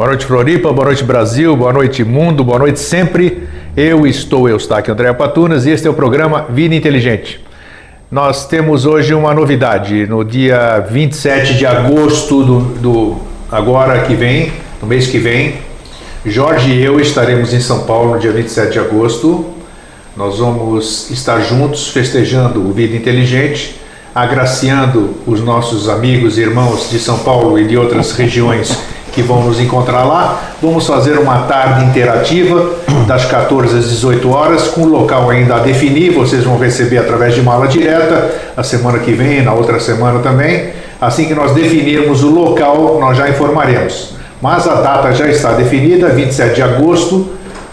Boa noite, Floripa, boa noite, Brasil, boa noite, mundo, boa noite sempre. Eu estou Eustáquio André Patunas e este é o programa Vida Inteligente. Nós temos hoje uma novidade. No dia 27 de agosto agora que vem, no mês que vem, Jorge e eu estaremos em São Paulo no dia 27 de agosto. Nós vamos estar juntos festejando o Vida Inteligente, agraciando os nossos amigos e irmãos de São Paulo e de outras regiões que vão nos encontrar lá. Vamos fazer uma tarde interativa das 14 às 18 horas, com o local ainda a definir. Vocês vão receber através de mala direta a semana que vem, na outra semana também. Assim que nós definirmos o local, nós já informaremos. Mas a data já está definida, 27 de agosto,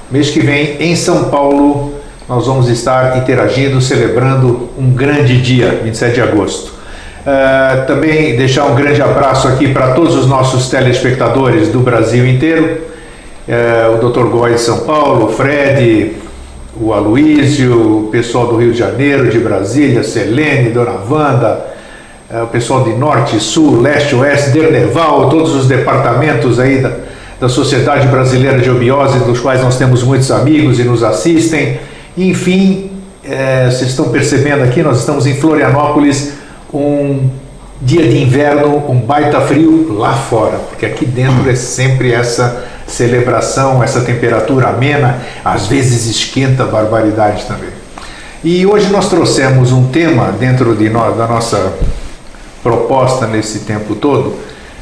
mês que vem, em São Paulo. Nós vamos estar interagindo, celebrando um grande dia, 27 de agosto. Também deixar um grande abraço aqui para todos os nossos telespectadores do Brasil inteiro. O Dr. Goy de São Paulo, o Fred, o Aloísio, o pessoal do Rio de Janeiro, de Brasília, Selene, Dona Wanda, o pessoal de Norte, Sul, Leste, Oeste, Derneval, todos os departamentos aí da Sociedade Brasileira de Obiose, dos quais nós temos muitos amigos e nos assistem. Enfim, vocês estão percebendo aqui, nós estamos em Florianópolis, um dia de inverno, um baita frio lá fora, porque aqui dentro é sempre essa celebração, essa temperatura amena, às vezes esquenta a barbaridade também. E hoje nós trouxemos um tema dentro da nossa proposta nesse tempo todo,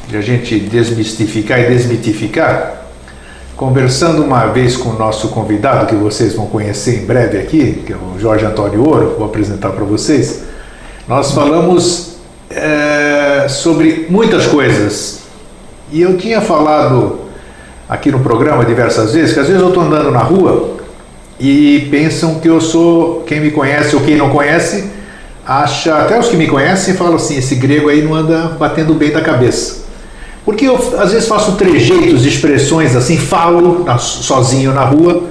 de a gente desmistificar e desmitificar, conversando uma vez com o nosso convidado, que vocês vão conhecer em breve aqui, que é o Jorge Antônio Ouro, vou apresentar para vocês. Nós falamos sobre muitas coisas, e eu tinha falado aqui no programa diversas vezes, que às vezes eu estou andando na rua e pensam que eu sou, quem me conhece ou quem não conhece, acha, até os que me conhecem falam assim, esse grego aí não anda batendo bem da cabeça. Porque eu às vezes faço trejeitos, expressões assim, falo sozinho na rua,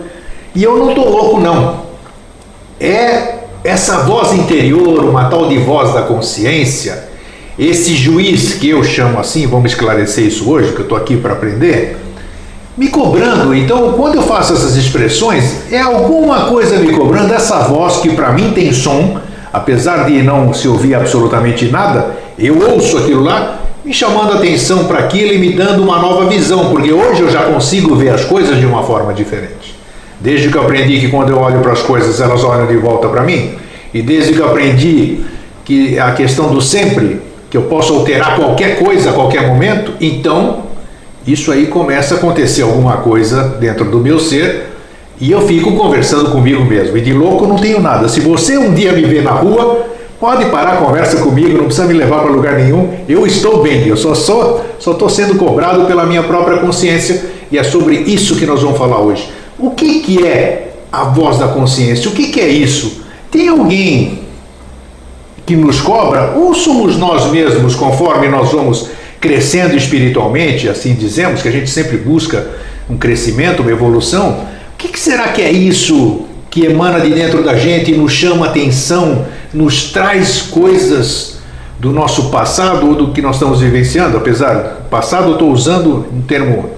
e eu não estou louco não. É essa voz interior, uma tal de voz da consciência, esse juiz que eu chamo assim, vamos esclarecer isso hoje, que eu estou aqui para aprender, me cobrando. Então, quando eu faço essas expressões, é alguma coisa me cobrando, essa voz que para mim tem som, apesar de não se ouvir absolutamente nada, eu ouço aquilo lá, me chamando a atenção para aquilo e me dando uma nova visão, porque hoje eu já consigo ver as coisas de uma forma diferente. Desde que eu aprendi que quando eu olho para as coisas, elas olham de volta para mim, e desde que eu aprendi que a questão do sempre, que eu posso alterar qualquer coisa a qualquer momento, então isso aí começa a acontecer alguma coisa dentro do meu ser, e eu fico conversando comigo mesmo. E de louco não tenho nada. Se você um dia me ver na rua, pode parar a conversa comigo, não precisa me levar para lugar nenhum, eu estou bem, eu só estou sendo cobrado pela minha própria consciência, e é sobre isso que nós vamos falar hoje. O que é a voz da consciência? O que é isso? Tem alguém que nos cobra, ou somos nós mesmos, conforme nós vamos crescendo espiritualmente, assim dizemos, que a gente sempre busca um crescimento, uma evolução? O que será que é isso que emana de dentro da gente e nos chama atenção, nos traz coisas do nosso passado ou do que nós estamos vivenciando? Apesar do passado, eu estou usando um termo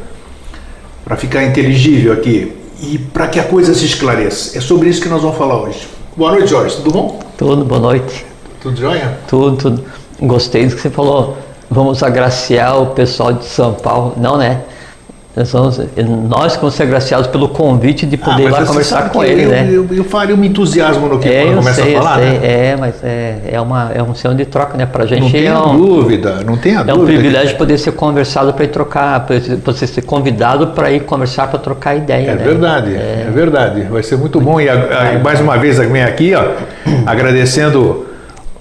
para ficar inteligível aqui e para que a coisa se esclareça. É sobre isso que nós vamos falar hoje. Boa noite, Jorge. Tudo bom? Tudo, boa noite. Tudo jóia? Tudo. Gostei do que você falou. Vamos agraciar o pessoal de São Paulo. Não, né? Nós vamos ser agraciados pelo convite de poder ir lá conversar com ele, né? Eu faria um entusiasmo no que quando começa a falar, né? Mas é um senhão de troca, né? Pra gente não tenha dúvida. É um privilégio poder ser conversado para ir trocar, você ser convidado para ir conversar, para trocar ideia. É verdade, é verdade. Vai ser muito bom. E mais uma vez vem aqui, ó, agradecendo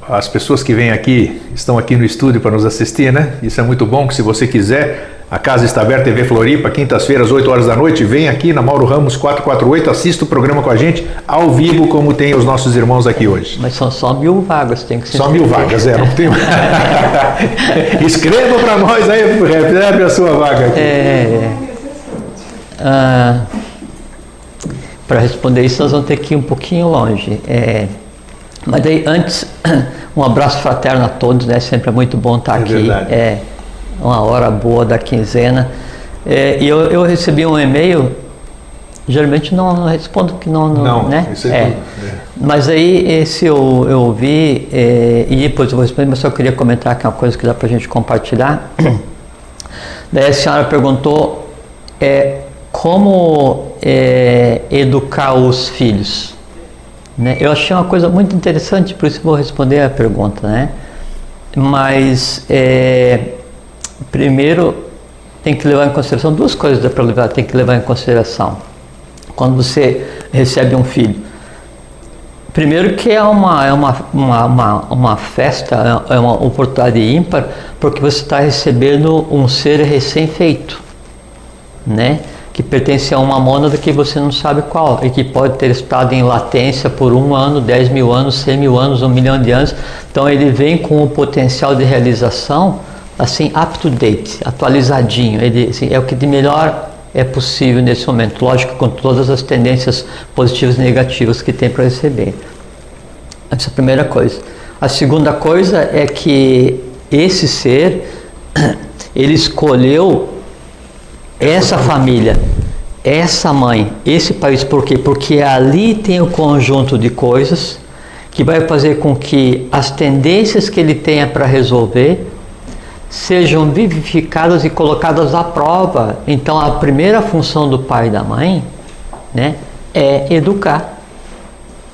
as pessoas que vêm aqui, estão aqui no estúdio para nos assistir, né? Isso é muito bom, que se você quiser, a casa está aberta, TV Floripa, quintas-feiras, 8 horas da noite, vem aqui na Mauro Ramos 448, assista o programa com a gente, ao vivo, como tem os nossos irmãos aqui hoje. Mas são só 1000 vagas, tem que ser. Só 1000 vagas, não tem. Escreva para nós aí, recebe a sua vaga aqui. Para responder isso, nós vamos ter que ir um pouquinho longe. Mas daí, antes, um abraço fraterno a todos, né? Sempre é muito bom estar aqui. Verdade. Uma hora boa da quinzena. E eu recebi um e-mail, geralmente não respondo que não, né? Isso é tudo. Mas aí esse eu vi e depois eu vou responder, mas só queria comentar que é uma coisa que dá pra gente compartilhar. Daí a senhora perguntou como educar os filhos, né? Eu achei uma coisa muito interessante, por isso vou responder a pergunta, né? Mas primeiro tem que levar em consideração duas coisas, tem que levar em consideração quando você recebe um filho. Primeiro que é uma festa, é uma oportunidade ímpar, porque você está recebendo um ser recém-feito, né? Que pertence a uma mônada que você não sabe qual, e que pode ter estado em latência por 1 ano, 10 mil anos, 100 mil anos, 1 milhão de anos. Então ele vem com o potencial de realização assim, up to date, atualizadinho. Ele assim, é o que de melhor é possível nesse momento, lógico, com todas as tendências positivas e negativas que tem para receber. Essa é a primeira coisa. A segunda coisa é que esse ser, ele escolheu essa família, essa mãe, esse país. Por quê? Porque ali tem o conjunto de coisas que vai fazer com que as tendências que ele tenha para resolver sejam vivificadas e colocadas à prova. Então a primeira função do pai e da mãe, né, é educar.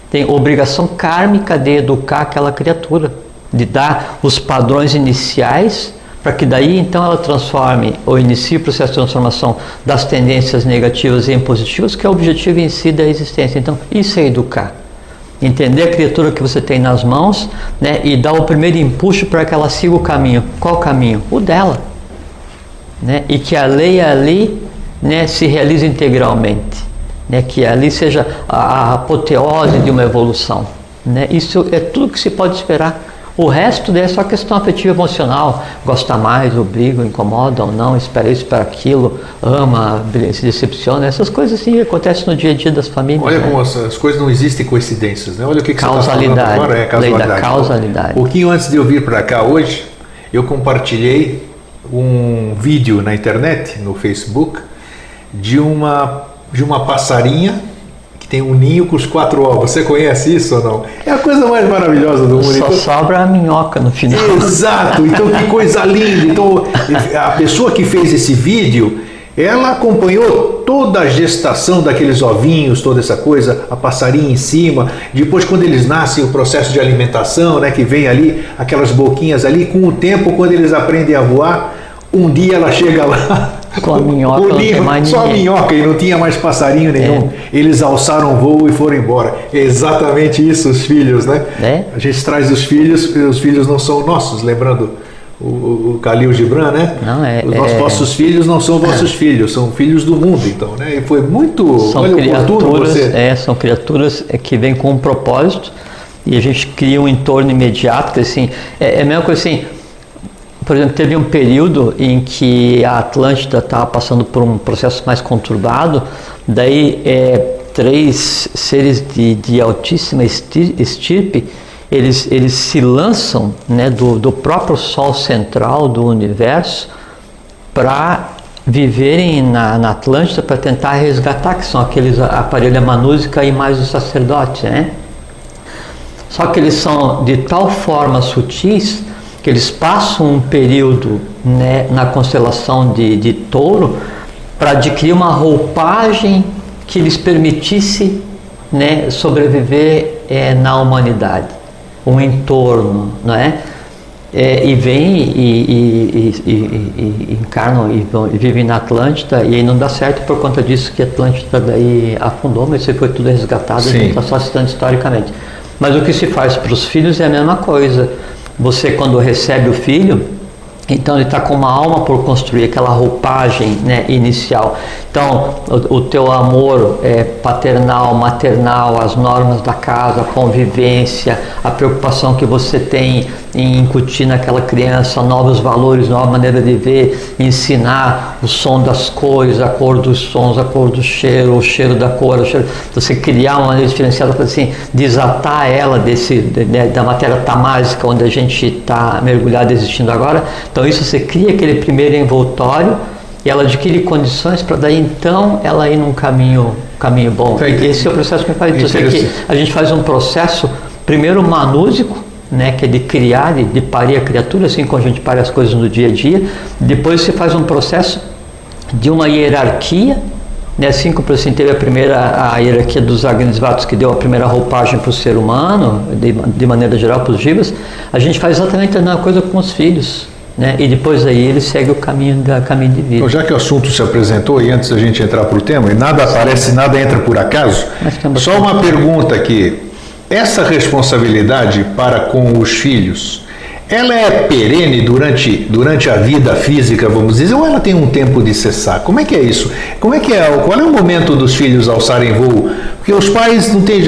Tem obrigação kármica de educar aquela criatura, de dar os padrões iniciais para que daí então ela transforme ou inicie o processo de transformação das tendências negativas em positivas, que é o objetivo em si da existência. Então isso é educar. Entender a criatura que você tem nas mãos, né, e dar o primeiro empuxo para que ela siga o caminho. Qual caminho? O dela. Né? E que a lei ali, né, se realize integralmente. Né? Que ali seja a apoteose de uma evolução. Né? Isso é tudo que se pode esperar. O resto é só questão afetiva emocional. Gosta mais, obriga, incomoda ou não, espera isso, espera aquilo, ama, se decepciona. Essas coisas assim acontecem no dia a dia das famílias. Olha, né? Como as coisas não existem coincidências, né? Olha o que você está falando agora. Lei da causalidade. Um pouquinho antes de eu vir para cá hoje, eu compartilhei um vídeo na internet, no Facebook, de uma passarinha tem um ninho com os 4 ovos. Você conhece isso ou não? É a coisa mais maravilhosa do mundo. Só sobra a minhoca no final. Exato. Então que coisa linda. Então a pessoa que fez esse vídeo, ela acompanhou toda a gestação daqueles ovinhos, toda essa coisa, a passarinha em cima. Depois, quando eles nascem, o processo de alimentação, né, que vem ali, aquelas boquinhas ali. Com o tempo, quando eles aprendem a voar, um dia ela chega lá. Com a minhoca, não tem mais só a minhoca, e não tinha mais passarinho nenhum. Eles alçaram o voo e foram embora. É exatamente isso, os filhos, né? A gente traz os filhos não são nossos, lembrando o Khalil Gibran, né? Não, os vossos filhos não são vossos filhos, são filhos do mundo, então, né? E foi muito oportuno você... são criaturas que vêm com um propósito e a gente cria um entorno imediato, que assim, é a mesma coisa assim. Por exemplo, teve um período em que a Atlântida estava passando por um processo mais conturbado, daí 3 seres de altíssima estirpe, eles se lançam, né, do próprio Sol central do universo para viverem na Atlântida, para tentar resgatar, que são aqueles aparelhos Amanúsica e mais os sacerdotes, né? Só que eles são de tal forma sutis que eles passam um período, né, na constelação de Touro para adquirir uma roupagem que lhes permitisse, né, sobreviver na humanidade, um entorno, não é? E vêm e encarnam e vivem na Atlântida, e aí não dá certo por conta disso que a Atlântida daí afundou, mas isso foi tudo resgatado. A gente está só citando historicamente. Mas o que se faz para os filhos é a mesma coisa. Você, quando recebe o filho, então ele está com uma alma por construir aquela roupagem, né, inicial. Então o teu amor paternal, maternal, as normas da casa, a convivência, a preocupação que você tem em incutir naquela criança novos valores, nova maneira de ver, ensinar o som das cores, a cor dos sons, a cor do cheiro, o cheiro da cor, o cheiro, você criar uma maneira diferenciada para assim, desatar ela da matéria tamásica onde a gente está mergulhado existindo agora. Então isso, você cria aquele primeiro envoltório e ela adquire condições para daí então ela ir num caminho bom. Esse é o processo que faz. Então, a gente faz um processo, primeiro manúsico, né, que é de criar, de parir a criatura, assim como a gente pare as coisas no dia a dia. Depois você faz um processo de uma hierarquia, né, assim como assim, teve a hierarquia dos Agnisvatas, que deu a primeira roupagem para o ser humano, de maneira geral para os jivas. A gente faz exatamente a mesma coisa com os filhos. Né? E depois aí ele segue o caminho de vida. Então, já que o assunto se apresentou, e antes da gente entrar para o tema, e nada aparece, nada entra por acaso, só uma pergunta aqui. Essa responsabilidade para com os filhos, ela é perene durante a vida física, vamos dizer, ou ela tem um tempo de cessar? Como é que é isso? Qual é o momento dos filhos alçarem voo? Porque os pais não têm...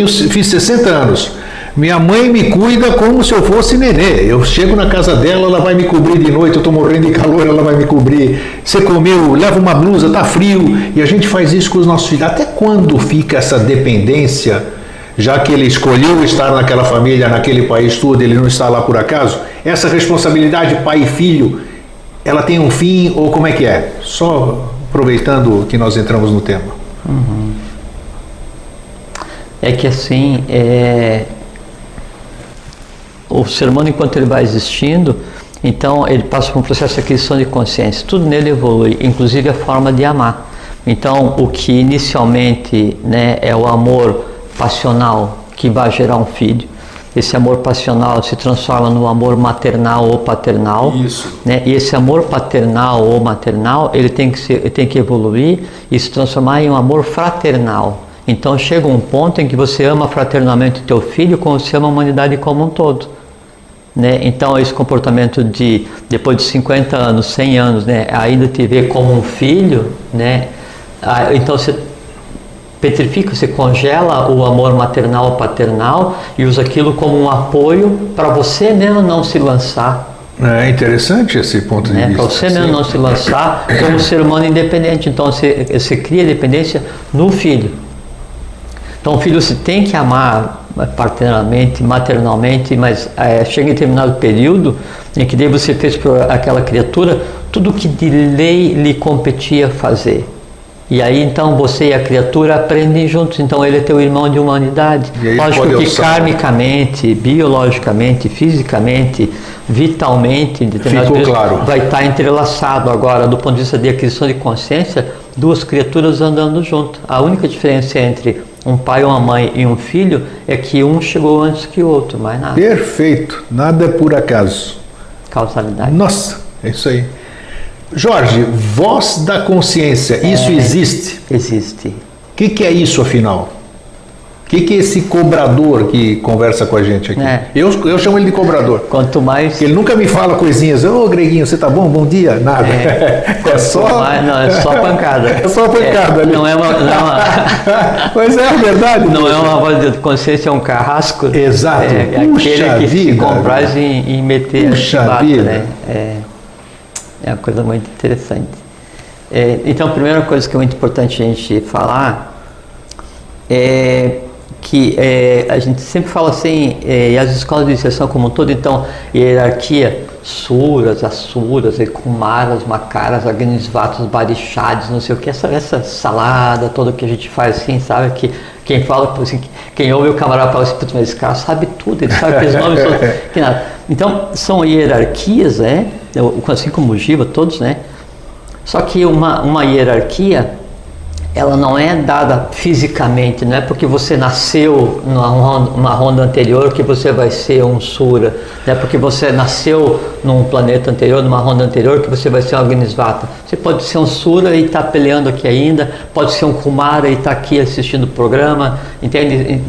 Fiz 60 anos. Minha mãe me cuida como se eu fosse nenê. Eu chego na casa dela, ela vai me cobrir de noite, eu estou morrendo de calor, ela vai me cobrir. Você comeu, leva uma blusa, está frio. E a gente faz isso com os nossos filhos. Até quando fica essa dependência, já que ele escolheu estar naquela família, naquele país todo, ele não está lá por acaso? Essa responsabilidade pai e filho, ela tem um fim ou como é que é? Só aproveitando que nós entramos no tema. Uhum. É que assim, o ser humano, enquanto ele vai existindo, então ele passa por um processo de aquisição de consciência. Tudo nele evolui, inclusive a forma de amar. Então, o que inicialmente, né, é o amor passional que vai gerar um filho, esse amor passional se transforma no amor maternal ou paternal. Isso. Né? E esse amor paternal ou maternal, ele tem que evoluir e se transformar em um amor fraternal. Então chega um ponto em que você ama fraternalmente o teu filho como você ama a humanidade como um todo. Né? Então esse comportamento de, depois de 50 anos, 100 anos, né, ainda te ver como um filho, né? Então você petrifica, você congela o amor maternal ou paternal e usa aquilo como um apoio para você mesmo não se lançar. É interessante esse ponto de vista. Para você mesmo não se lançar como ser humano independente. Então você cria dependência no filho. Então o filho você tem que amar paternalmente, maternalmente, mas chega em determinado período em que daí você fez para aquela criatura tudo que de lei lhe competia fazer. E aí então você e a criatura aprendem juntos, então ele é teu irmão de humanidade. Lógico que karmicamente, biologicamente, fisicamente, vitalmente, claro, vai estar entrelaçado. Agora, do ponto de vista de aquisição de consciência, duas criaturas andando junto. A única diferença entre um pai, uma mãe e um filho é que um chegou antes que o outro, mais nada. Perfeito, nada é por acaso. Causalidade. Nossa, é isso aí. Jorge, voz da consciência, isso existe? Existe. O que é isso, afinal? O que é esse cobrador que conversa com a gente aqui? Eu chamo ele de cobrador. Quanto mais... Porque ele nunca me fala coisinhas. Ô, Greguinho, você tá bom? Bom dia? Nada. É só pancada. É só pancada ali. Não é uma... Mas é a verdade. Não é uma voz de consciência, é um carrasco. Exato. É aquele que se compraz em meter a chibata, né? É uma coisa muito interessante. Então, a primeira coisa que é muito importante a gente falar é que a gente sempre fala assim, e as escolas de iniciação como um todo, então, hierarquia, suras, asuras, kumaras, makaras, agnisvatas, barixades, não sei o que, essa salada toda que a gente faz assim, sabe? Que quem fala, assim, quem ouve o camarada fala assim, mas esse cara sabe tudo, ele sabe aqueles nomes todos, que nada. Então, são hierarquias, assim como o Jiva, todos, né? Só que uma hierarquia, ela não é dada fisicamente, não é porque você nasceu numa ronda anterior que você vai ser um Sura, não é porque você nasceu num planeta anterior, numa ronda anterior, que você vai ser um Agnisvata. Você pode ser um Sura e estar peleando aqui ainda, pode ser um Kumara e estar aqui assistindo o programa, entende?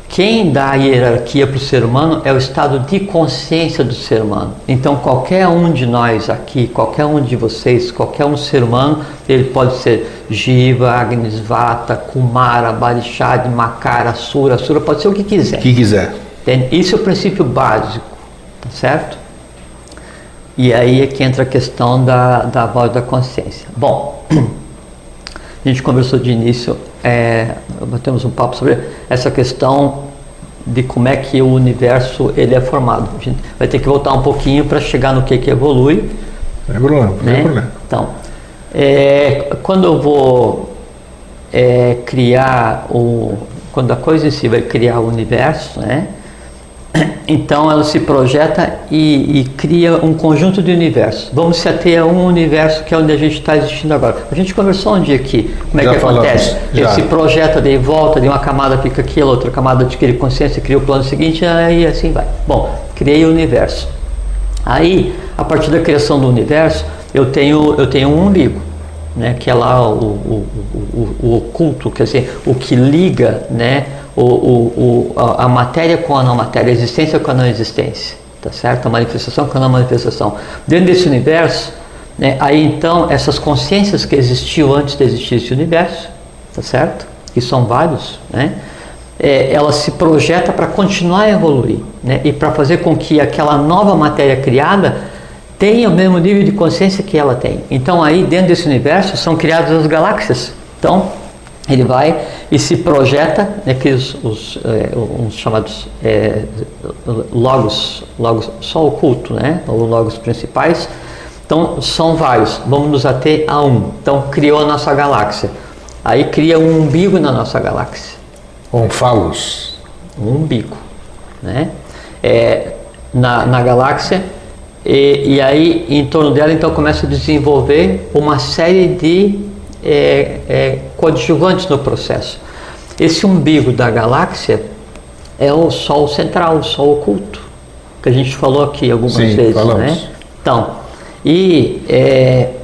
Quem dá a hierarquia para o ser humano é o estado de consciência do ser humano. Então qualquer um de nós aqui, qualquer um de vocês, qualquer um ser humano, ele pode ser Jiva, Agnisvata, Kumara, Barixad, Makara, Sura pode ser o que quiser. O que quiser. Entende? Isso é o princípio básico, tá certo? E aí é que entra a questão da voz da consciência. Bom, a gente conversou de início, temos um papo sobre essa questão de como é que o universo ele é formado. A gente vai ter que voltar um pouquinho para chegar no que evolui, Não é problema, não né? é problema. Então, quando eu vou quando a coisa em si vai criar o universo, né? Então ela se projeta e cria um conjunto de universos. Vamos se ater a um universo que é onde a gente está existindo agora. A gente conversou um dia aqui, como é Já que falamos, acontece? Ele se projeta, daí volta, de uma camada fica aquilo, outra camada adquire consciência, cria o plano seguinte, aí assim vai. Bom, criei o universo. Aí, a partir da criação do universo, eu tenho um umbigo, né, que é lá o oculto, quer dizer, o que liga, né, a matéria com a não matéria, a existência com a não existência, tá certo? A manifestação com a não manifestação. Dentro desse universo, né, aí então essas consciências que existiam antes de existir esse universo, tá certo? Que são vários, né? Ela se projeta para continuar a evoluir, né? E para fazer com que aquela nova matéria criada tenha o mesmo nível de consciência que ela tem. Então aí dentro desse universo são criadas as galáxias. Então ele vai e se projeta, né, que os chamados logos só oculto, né, ou logos principais. Então são vários, vamos nos ater a um. Então criou a nossa galáxia, aí cria um umbigo na nossa galáxia. Um falos. Um umbigo, né, na galáxia. E aí em torno dela então começa a desenvolver uma série de coadjuvantes no processo. Esse umbigo da galáxia é o Sol central, o Sol oculto, que a gente falou aqui algumas vezes, falamos, né? Então,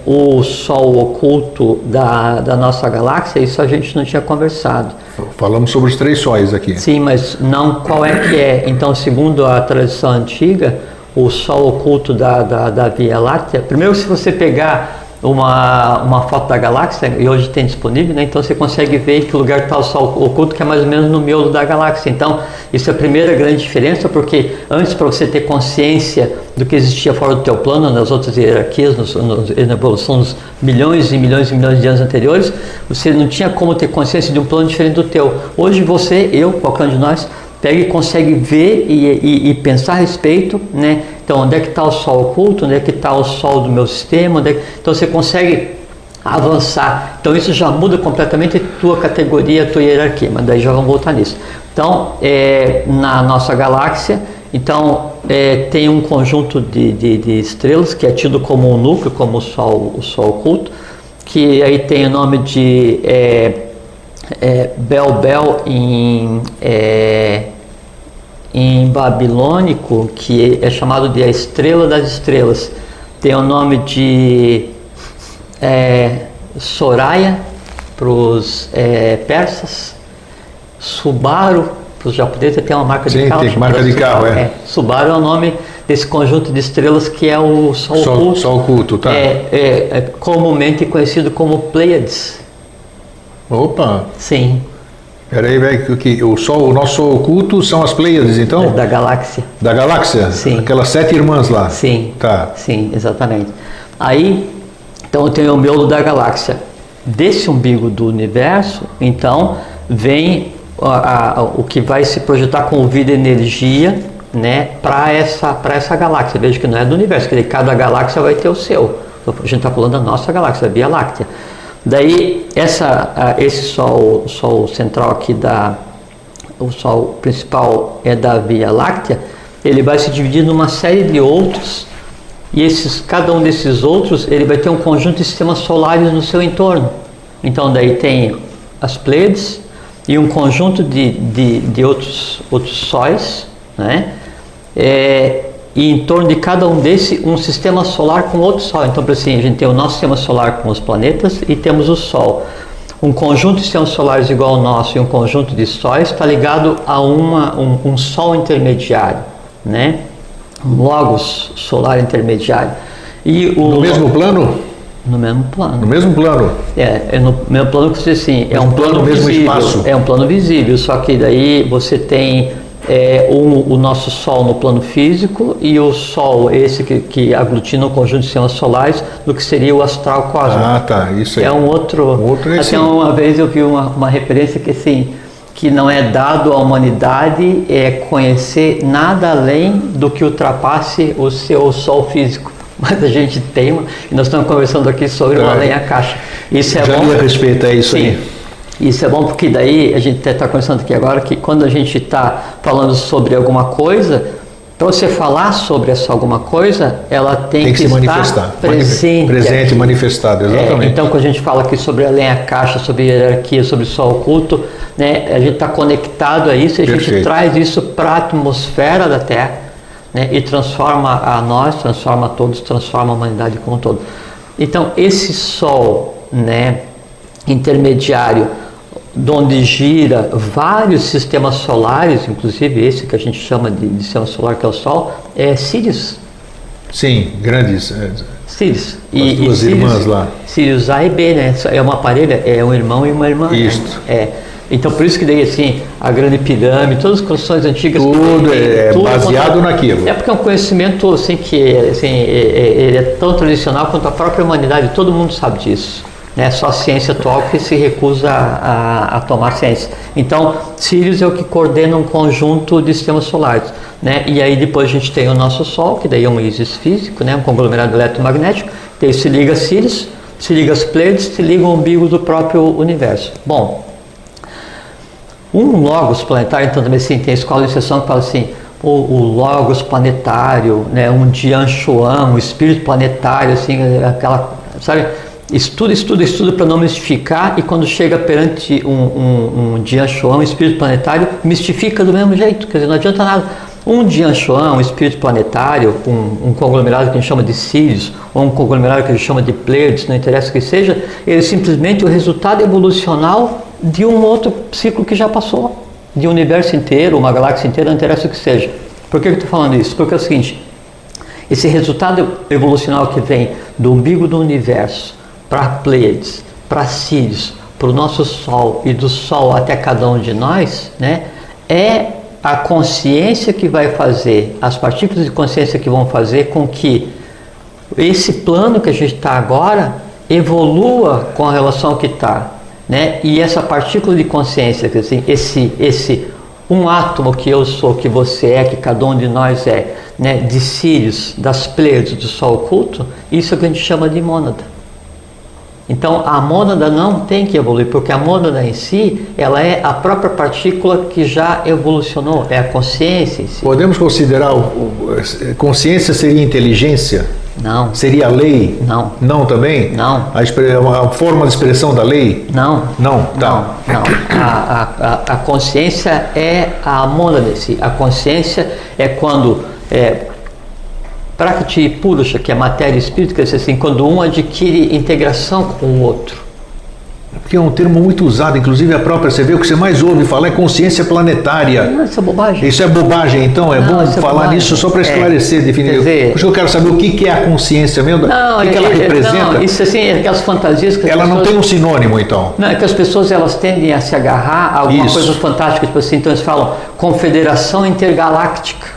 o Sol oculto da nossa galáxia, isso a gente não tinha conversado. Falamos sobre os 3 sóis aqui. Sim, mas não qual é que é. Então, segundo a tradição antiga, o Sol oculto da Via Láctea, primeiro, se você pegar uma foto da galáxia, e hoje tem disponível, né? Então você consegue ver que lugar está o Sol oculto, que é mais ou menos no miolo da galáxia. Então isso é a primeira grande diferença, porque antes, para você ter consciência do que existia fora do teu plano, nas outras hierarquias, na evolução dos milhões e milhões e milhões de anos anteriores, você não tinha como ter consciência de um plano diferente do teu. Hoje qualquer um de nós, pega e consegue ver e pensar a respeito, né? Então, onde é que está o Sol oculto, onde é que está o Sol do meu sistema, então você consegue avançar. Então isso já muda completamente a tua categoria, a tua hierarquia, mas daí já vamos voltar nisso. Então, na nossa galáxia, então, tem um conjunto de estrelas que é tido como um núcleo, como o Sol oculto, que aí tem o nome de Bel em babilônico, que é chamado de a estrela das estrelas. Tem o nome de Soraya para os persas, Subaru para os japoneses, tem uma marca de carro. Tem marca de carro, Subaru é o nome desse conjunto de estrelas que é o Sol oculto. Sol oculto, tá. É comumente conhecido como Pleiades. Opa! Sim. Peraí, o nosso Sol oculto são as Pleiades, então? Da galáxia. Da galáxia? Sim. Aquelas 7 irmãs lá? Sim. Tá. Sim, exatamente. Aí, então eu tenho o miolo da galáxia. Desse umbigo do universo, então, vem o que vai se projetar como vida e energia, né, para essa galáxia. Veja que não é do universo, que cada galáxia vai ter o seu. A gente está falando da nossa galáxia, a Via Láctea. Daí, esse Sol central aqui, o Sol principal é da Via Láctea, ele vai se dividir numa série de outros, e cada um desses outros, ele vai ter um conjunto de sistemas solares no seu entorno. Então, daí tem as Pleiades e um conjunto de outros sóis, né? E em torno de cada um desses, um sistema solar com outro Sol. Então, assim, a gente tem o nosso sistema solar com os planetas e temos o Sol. Um conjunto de sistemas solares igual ao nosso e um conjunto de sóis está ligado a um Sol intermediário, né? Um logos solar intermediário. No mesmo plano? No mesmo plano. No mesmo plano? No mesmo plano que você assim, é um plano visível. Espaço. É um plano visível, só que daí você tem o nosso Sol no plano físico e o Sol, esse que aglutina um conjunto de sistemas solares, do que seria o astral cósmico. Ah, tá, isso aí. É um outro até uma vez eu vi uma referência que assim, que não é dado à humanidade conhecer nada além do que ultrapasse o seu Sol físico. mas a gente teima, e nós estamos conversando aqui sobre uma lenha caixa. Isso é já bom. li a respeito, é isso. Sim. Aí. Isso é bom porque daí a gente está conversando aqui agora que quando a gente está falando sobre alguma coisa, para você falar sobre essa alguma coisa, ela tem que se estar manifestar. presente e manifestado, exatamente. Então, quando a gente fala aqui sobre a lenha caixa, sobre hierarquia, sobre sol oculto, né, a gente está conectado a isso, e a gente traz isso para a atmosfera da Terra, né, e transforma a nós, transforma a todos, transforma a humanidade como um todo. Então, esse sol, né, intermediário, onde gira vários sistemas solares, inclusive esse que a gente chama de sistema solar, que é o Sol, é Sirius. Sim, grandes. Sirius. As duas Sirius, irmãs lá. Sirius A e B, né? É uma parelha, é um irmão e uma irmã. Isso. Né? Então, por isso que daí, assim, a grande pirâmide, todas as construções antigas... Tudo é baseado naquilo. É porque é um conhecimento, assim, que assim, ele é tão tradicional quanto a própria humanidade, todo mundo sabe disso. É só a ciência atual que se recusa a tomar ciência. Então, Sirius é o que coordena um conjunto de sistemas solares, né? E aí depois a gente tem o nosso Sol, que daí é um íris físico, né? Um conglomerado eletromagnético. Daí se liga Sirius, se liga as Pleiades, se liga o umbigo do próprio universo. Bom, um logos planetário, então também assim, tem a escola de iniciação que fala assim, o logos planetário, né? Um Dian-Xuan, um espírito planetário, assim, aquela, sabe... Estuda para não mistificar, e quando chega perante um Dian-Xuan, um espírito planetário, mistifica do mesmo jeito, quer dizer, não adianta nada. Um Dian-Xuan, um espírito planetário, um conglomerado que a gente chama de Sirius, ou um conglomerado que a gente chama de Pleiades, não interessa o que seja, ele é simplesmente o resultado evolucional de um outro ciclo que já passou, de um universo inteiro, uma galáxia inteira, não interessa o que seja. Por que eu estou falando isso? Porque é o seguinte, esse resultado evolucional que vem do umbigo do universo, para Pleiades, para Sirius, para o nosso Sol e do Sol até cada um de nós, né, é a consciência que vai fazer, as partículas de consciência que vão fazer com que esse plano que a gente está agora evolua com a relação que está, né, e essa partícula de consciência, quer dizer, esse um átomo que eu sou, que você é, que cada um de nós é, né, de Sirius, das Pleiades, do Sol oculto, isso é o que a gente chama de mônada. Então, a mônada não tem que evoluir, porque a mônada em si, ela é a própria partícula que já evolucionou, é a consciência em si. Podemos considerar consciência seria inteligência? Não. Seria lei? Não. Não também? Não. A forma de expressão da lei? Não. Não, tá. Não. A consciência é a mônada em si. A consciência é quando... Prakriti e Purusha, que é matéria e espírito, quer dizer assim, quando um adquire integração com o outro. Porque é um termo muito usado, inclusive a própria, você vê, o que você mais ouve falar é consciência planetária. Não, isso é bobagem. Isso é bobagem, então é bom falar nisso só para esclarecer, definir. Por isso eu quero saber o que é a consciência mesmo, o que ela representa. Não, isso assim, é aquelas fantasias que ela não tem um sinônimo, então. Não, é que as pessoas elas tendem a se agarrar a alguma coisa fantástica, tipo assim, então eles falam Confederação Intergaláctica,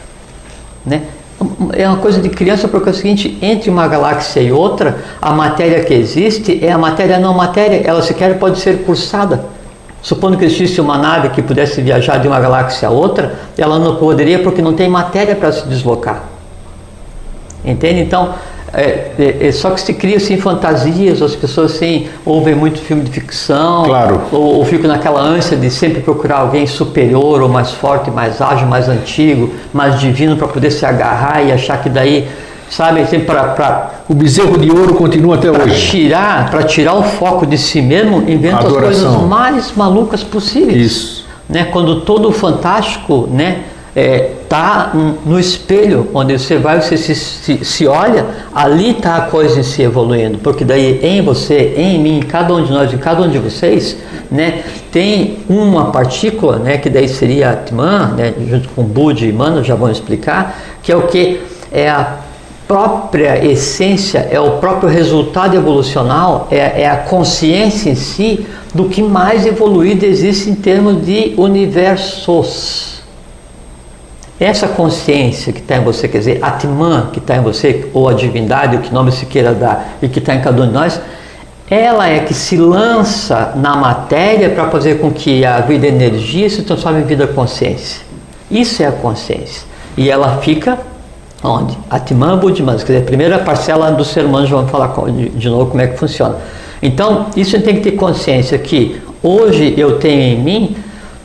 né? É uma coisa de criança, porque é o seguinte, entre uma galáxia e outra, a matéria que existe é a matéria não matéria, ela sequer pode ser cursada. Supondo que existisse uma nave que pudesse viajar de uma galáxia a outra, ela não poderia porque não tem matéria para se deslocar. Entende? Então, só que se cria assim fantasias, as pessoas assim, ouvem muito filme de ficção, claro, ou ficam naquela ânsia de sempre procurar alguém superior, ou mais forte, mais ágil, mais antigo, mais divino, para poder se agarrar e achar que daí, sabe, assim, o bezerro de ouro continua até hoje. Para tirar o foco de si mesmo, inventa as coisas mais malucas possíveis. Isso. Né? Quando todo o fantástico, né, tá no espelho, onde você vai, você se olha, ali está a coisa em si evoluindo, porque daí em você, em mim, em cada um de nós, em cada um de vocês, né, tem uma partícula, né, que daí seria a Atman, né, junto com Budi e Mano, já vão explicar, que é o que? É a própria essência, é o próprio resultado evolucional, é a consciência em si do que mais evoluído existe em termos de universos. Essa consciência que está em você, quer dizer, Atman que está em você, ou a divindade, o que nome se queira dar, e que está em cada um de nós, ela é que se lança na matéria para fazer com que a vida energia se transforme em vida consciência. Isso é a consciência. E ela fica Onde? Atman Buddhiman, quer dizer, a primeira parcela do ser humano, já vamos falar de novo como é que funciona. Então, isso a gente tem que ter consciência que hoje eu tenho em mim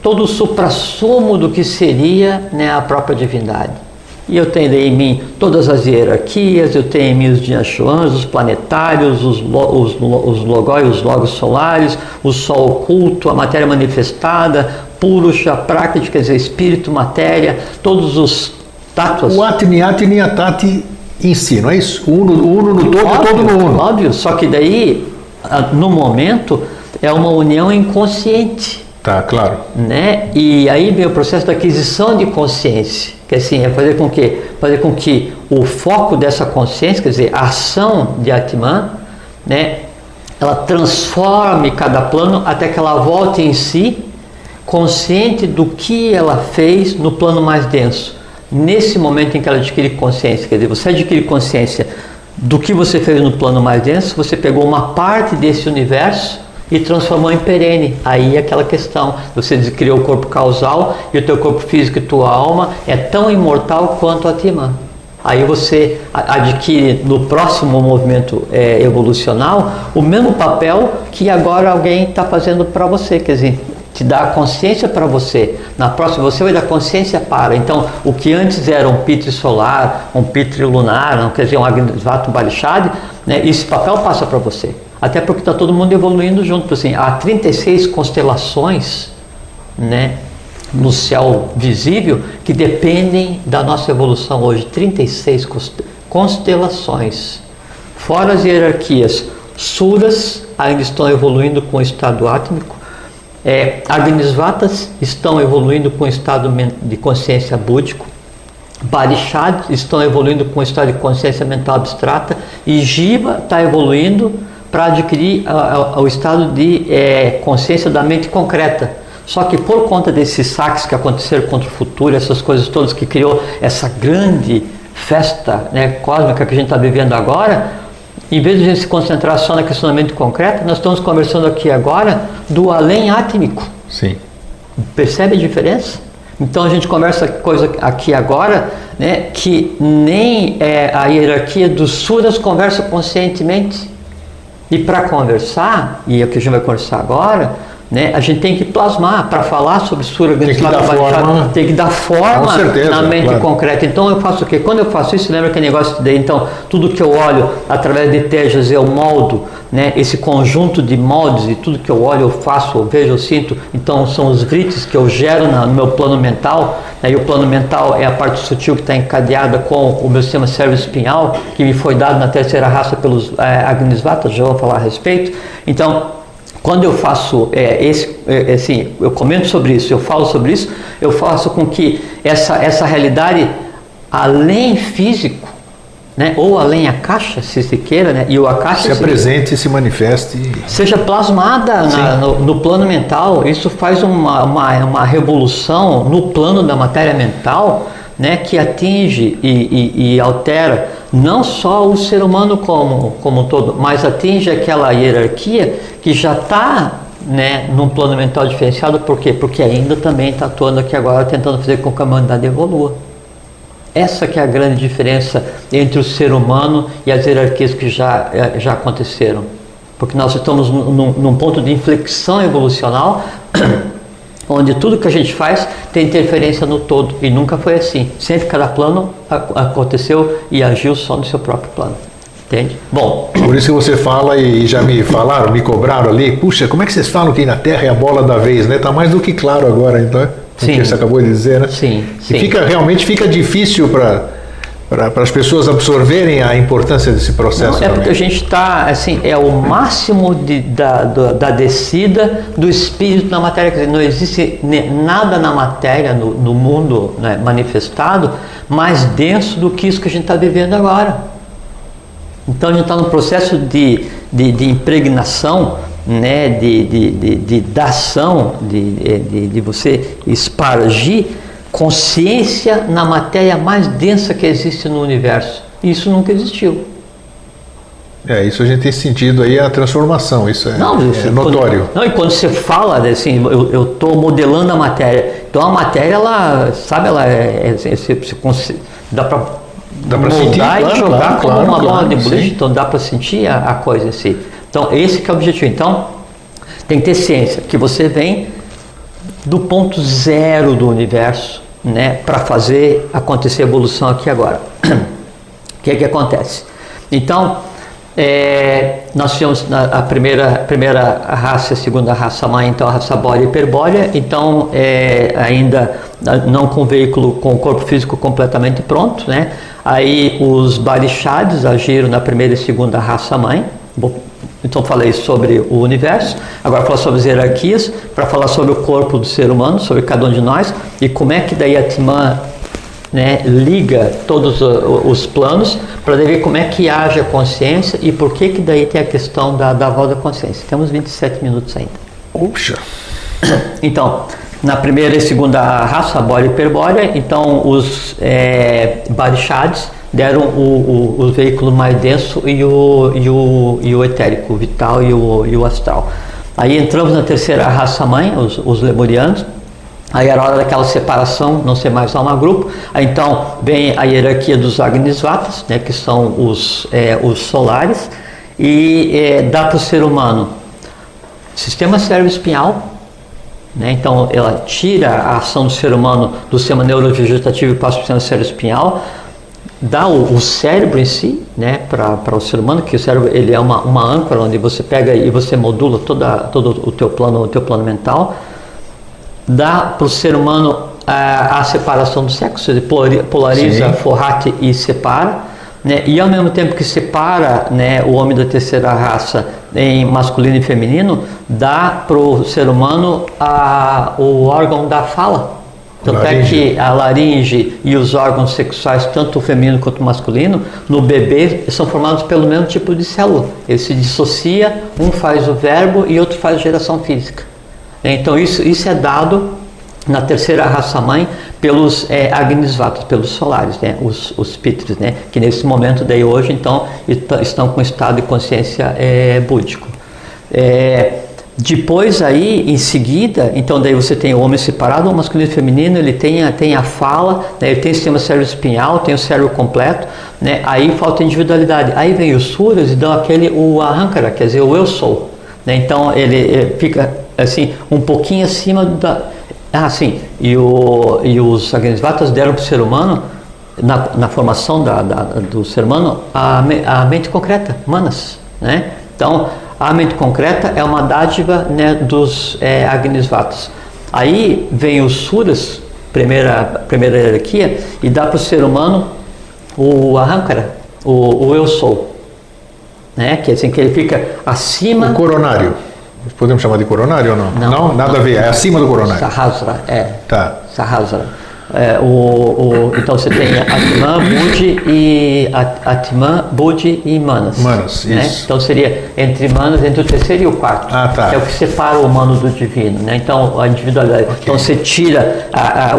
todo o suprassumo do que seria, né, a própria divindade. E eu tenho em mim todas as hierarquias, eu tenho em mim os Dianshuans, os planetários, os logoi, os logos solares, o sol oculto, a matéria manifestada, Purusha, Prakriti, quer dizer, espírito, matéria, todos os tátuas. O Atmi, Atmi, Atati em si, não é isso? O uno no todo e todo no uno. Óbvio, só que daí, no momento, é uma união inconsciente. Tá, claro. Né? E aí vem o processo da aquisição de consciência, que assim, é fazer com que o foco dessa consciência, quer dizer, a ação de Atman, né, ela transforme cada plano até que ela volte em si, consciente do que ela fez no plano mais denso. Nesse momento em que ela adquire consciência, quer dizer, você adquire consciência do que você fez no plano mais denso, você pegou uma parte desse universo e transformou em perene. Aí é aquela questão, você criou o corpo causal e o teu corpo físico e tua alma é tão imortal quanto a Atman. Aí você adquire no próximo movimento evolucional o mesmo papel que agora alguém está fazendo para você, quer dizer, te dá a consciência para você. Na próxima você vai dar consciência para. Então, o que antes era um Pitri solar, um Pitri lunar, não quer dizer, um Agnisvato Barishad, né, esse papel passa para você. Até porque está todo mundo evoluindo junto. Assim, há 36 constelações, né, no céu visível que dependem da nossa evolução hoje. 36 constelações. Fora as hierarquias. Suras ainda estão evoluindo com o estado átmico. Agnisvatas estão evoluindo com o estado de consciência búdico. Barishads estão evoluindo com o estado de consciência mental abstrata. E Jiva está evoluindo para adquirir o estado de consciência da mente concreta. Só que por conta desses saques que aconteceram contra o futuro, essas coisas todas que criou essa grande festa, né, cósmica que a gente está vivendo agora, em vez de a gente se concentrar só na questão da mente concreta, nós estamos conversando aqui agora do além átmico. Sim. Percebe a diferença? Então a gente conversa coisa aqui agora, né, que nem a hierarquia dos Suras conversa conscientemente. E para conversar, e é o que a gente vai conversar agora, né, a gente tem que plasmar para falar sobre Sura, tem que dar forma certeza, na mente concreta. Então eu faço o quê? Quando eu faço isso, lembra que negócio daí? Então, tudo que eu olho através de tejas eu moldo, né, esse conjunto de moldes, e tudo que eu olho, eu faço, eu vejo, eu sinto. Então são os vritis que eu gero no meu plano mental, né, e o plano mental é a parte sutil que está encadeada com o meu sistema cérebro-espinhal, que me foi dado na terceira raça pelos Agnisvatas, já vou falar a respeito. Então, quando eu faço assim, eu comento sobre isso, eu falo sobre isso, eu faço com que essa realidade além físico, né, ou além a caixa, se queira, né, e o Akasha se apresente, se manifeste, seja plasmada no plano mental. Isso faz uma revolução no plano da matéria mental, né, que atinge e altera não só o ser humano como um todo, mas atinge aquela hierarquia que já está, né, num plano mental diferenciado. Por quê? Porque ainda também está atuando aqui agora, tentando fazer com que a humanidade evolua. Essa que é a grande diferença entre o ser humano e as hierarquias que já aconteceram. Porque nós estamos num ponto de inflexão evolucional onde tudo que a gente faz tem interferência no todo, e nunca foi assim. Sempre cada plano aconteceu e agiu só no seu próprio plano. Entende? Bom. Por isso que você fala, e já me falaram, me cobraram ali, puxa, como é que vocês falam que na Terra é a bola da vez, né? Tá mais do que claro agora, então, o que você acabou de dizer, né? Sim. E realmente fica difícil para as pessoas absorverem a importância desse processo. Não, porque a gente está, assim, é o máximo da descida do espírito na matéria. Quer dizer, não existe nada na matéria, no mundo, né, manifestado, mais denso do que isso que a gente está vivendo agora. Então a gente está no processo de impregnação, né, de ação, de você espargir consciência na matéria mais densa que existe no universo. Isso nunca existiu. Isso a gente tem sentido aí, a transformação, isso é notório. E quando você fala, assim, eu estou modelando a matéria. Então a matéria, ela, sabe, dá para Dá para sentir, moldar e jogar como uma bola de boliche, sim. então dá para sentir a coisa em si. Então esse que é o objetivo. Então tem que ter ciência, que você vem do ponto zero do universo, né, para fazer acontecer a evolução aqui agora. O que é que acontece? Então, nós tínhamos a primeira raça, a segunda raça mãe, então a raça bórea e hiperbórea, então ainda não com veículo, com o corpo físico completamente pronto, né? Aí os Barixades agiram na primeira e segunda raça mãe. Então falei sobre o universo, agora falar sobre as hierarquias, para falar sobre o corpo do ser humano, sobre cada um de nós, e como é que daí a Atman, né, liga todos os planos, para ver como é que age a consciência e por que daí tem a questão da voz da consciência. Temos 27 minutos ainda. Puxa! Então, na primeira e segunda raça, bórea e hiperbórea, então os Barixades deram o veículo mais denso e o etérico, o vital e o astral. Aí entramos na terceira raça mãe, os lemurianos. Aí era hora daquela separação, não ser mais alma grupo. Aí então vem a hierarquia dos Agnisvatas, né, que são os solares, e dá para o ser humano sistema cérebro-espinhal, né, então ela tira a ação do ser humano do sistema neurovegetativo e passa para o sistema cérebro-espinhal, dá o cérebro em si, né, para o ser humano, que o cérebro ele é uma âncora onde você pega e você modula todo o teu plano mental. Dá para o ser humano a separação do sexo, ele polariza, forrate e separa, né? E ao mesmo tempo que separa, né, o homem da terceira raça em masculino e feminino, dá para o ser humano o órgão da fala. Tanto é que a laringe e os órgãos sexuais, tanto o feminino quanto o masculino, no bebê são formados pelo mesmo tipo de célula. Ele se dissocia, um faz o verbo e outro faz a geração física. Então isso é dado na terceira raça mãe pelos Agnisvatas, pelos solares, né? os Pitris, né? Que nesse momento daí hoje então estão com estado de consciência búdico. Depois aí, em seguida, então daí você tem o homem separado, o masculino e o feminino, ele tem a fala, né? Ele tem o sistema cérebro-espinhal, tem o cérebro completo, né? Aí falta individualidade. Aí vem os suras e dão o Ahankara, quer dizer, o eu sou. Né? Então ele fica assim, um pouquinho acima da... e os Agnisvatas deram para o ser humano, na formação do ser humano, a mente concreta, manas, né? Então, a mente concreta é uma dádiva, né, dos Agnisvatas. Aí vem os Suras, primeira hierarquia, e dá para o ser humano o Ahankara, o eu sou, né? Que assim, que ele fica acima... O coronário. Podemos chamar de coronário ou não? Não, nada a ver, é acima do coronário. Sahasrara, Tá. Sahasrara. Então você tem Atman, Budi e Manas. Manas, né? isso. Então seria entre Manas, entre o terceiro e o quarto. Tá. Que é o que separa o humano do divino, né? Então a individualidade. Okay. Então você tira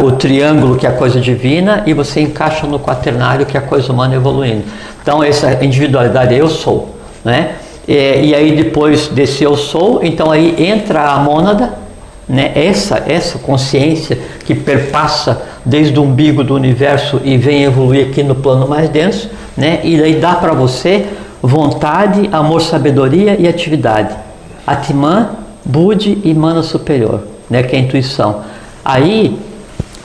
o triângulo, que é a coisa divina, e você encaixa no quaternário, que é a coisa humana evoluindo. Então essa individualidade eu sou, né? E aí depois desse eu sou, então aí entra a mônada, né? Essa consciência que perpassa desde o umbigo do universo e vem evoluir aqui no plano mais denso, né? E daí dá para você vontade, amor, sabedoria e atividade. Atman, Budi e Mana superior, né? Que é a intuição. Aí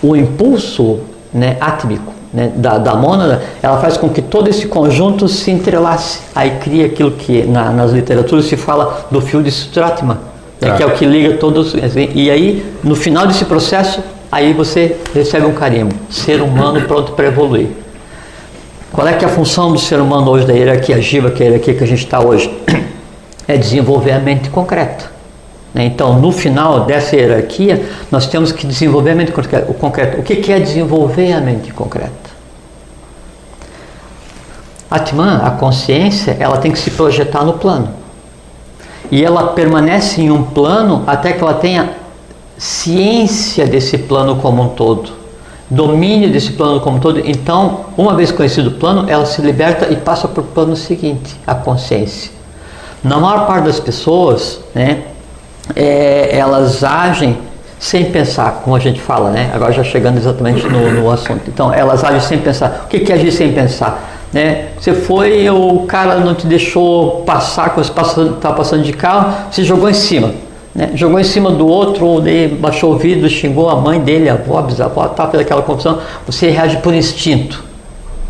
o impulso, né, átmico, né, da mônada, ela faz com que todo esse conjunto se entrelace. Aí cria aquilo que nas literaturas se fala do fio de Sutratma, né, que é o que liga todos. E aí, no final desse processo, aí você recebe um carimbo. Ser humano pronto para evoluir. Qual é que é a função do ser humano hoje, da hierarquia Jiva, que é a hierarquia que a gente está hoje? É desenvolver a mente concreta. Então, no final dessa hierarquia, nós temos que desenvolver a mente concreta. O que é desenvolver a mente concreta? Atman, a consciência, ela tem que se projetar no plano. E ela permanece em um plano até que ela tenha ciência desse plano como um todo. Domínio desse plano como um todo. Então, uma vez conhecido o plano, ela se liberta e passa para o plano seguinte, a consciência. Na maior parte das pessoas, né, elas agem sem pensar, como a gente fala, né? Agora já chegando exatamente no assunto. Então, elas agem sem pensar. O que é agir sem pensar? Né? Você foi, o cara não te deixou passar, quando você estava passando de carro, você jogou em cima. Né? Jogou em cima do outro, daí baixou o vidro, xingou a mãe dele, a avó, a bisavó, fez aquela confusão. Você reage por instinto.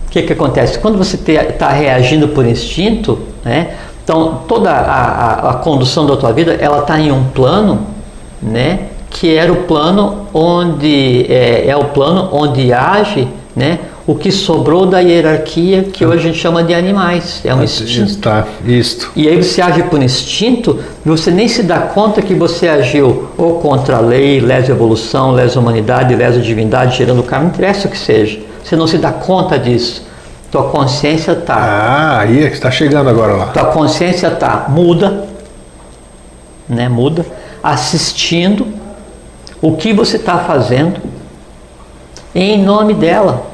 O que acontece? Quando você está reagindo por instinto, né? Então toda a condução da tua vida, ela está em um plano, né? Que era o plano onde é o plano onde age, né? O que sobrou da hierarquia que hoje a gente chama de animais, é um instinto. Tá, isto. E aí você age por instinto, você nem se dá conta que você agiu ou contra a lei, lesa a evolução, lesa a humanidade, lesa a divindade, gerando karma, não interessa o que seja. Você não se dá conta disso. Tua consciência está... Ah, aí está chegando agora lá. Tua consciência está muda, né? Muda, assistindo o que você está fazendo em nome dela.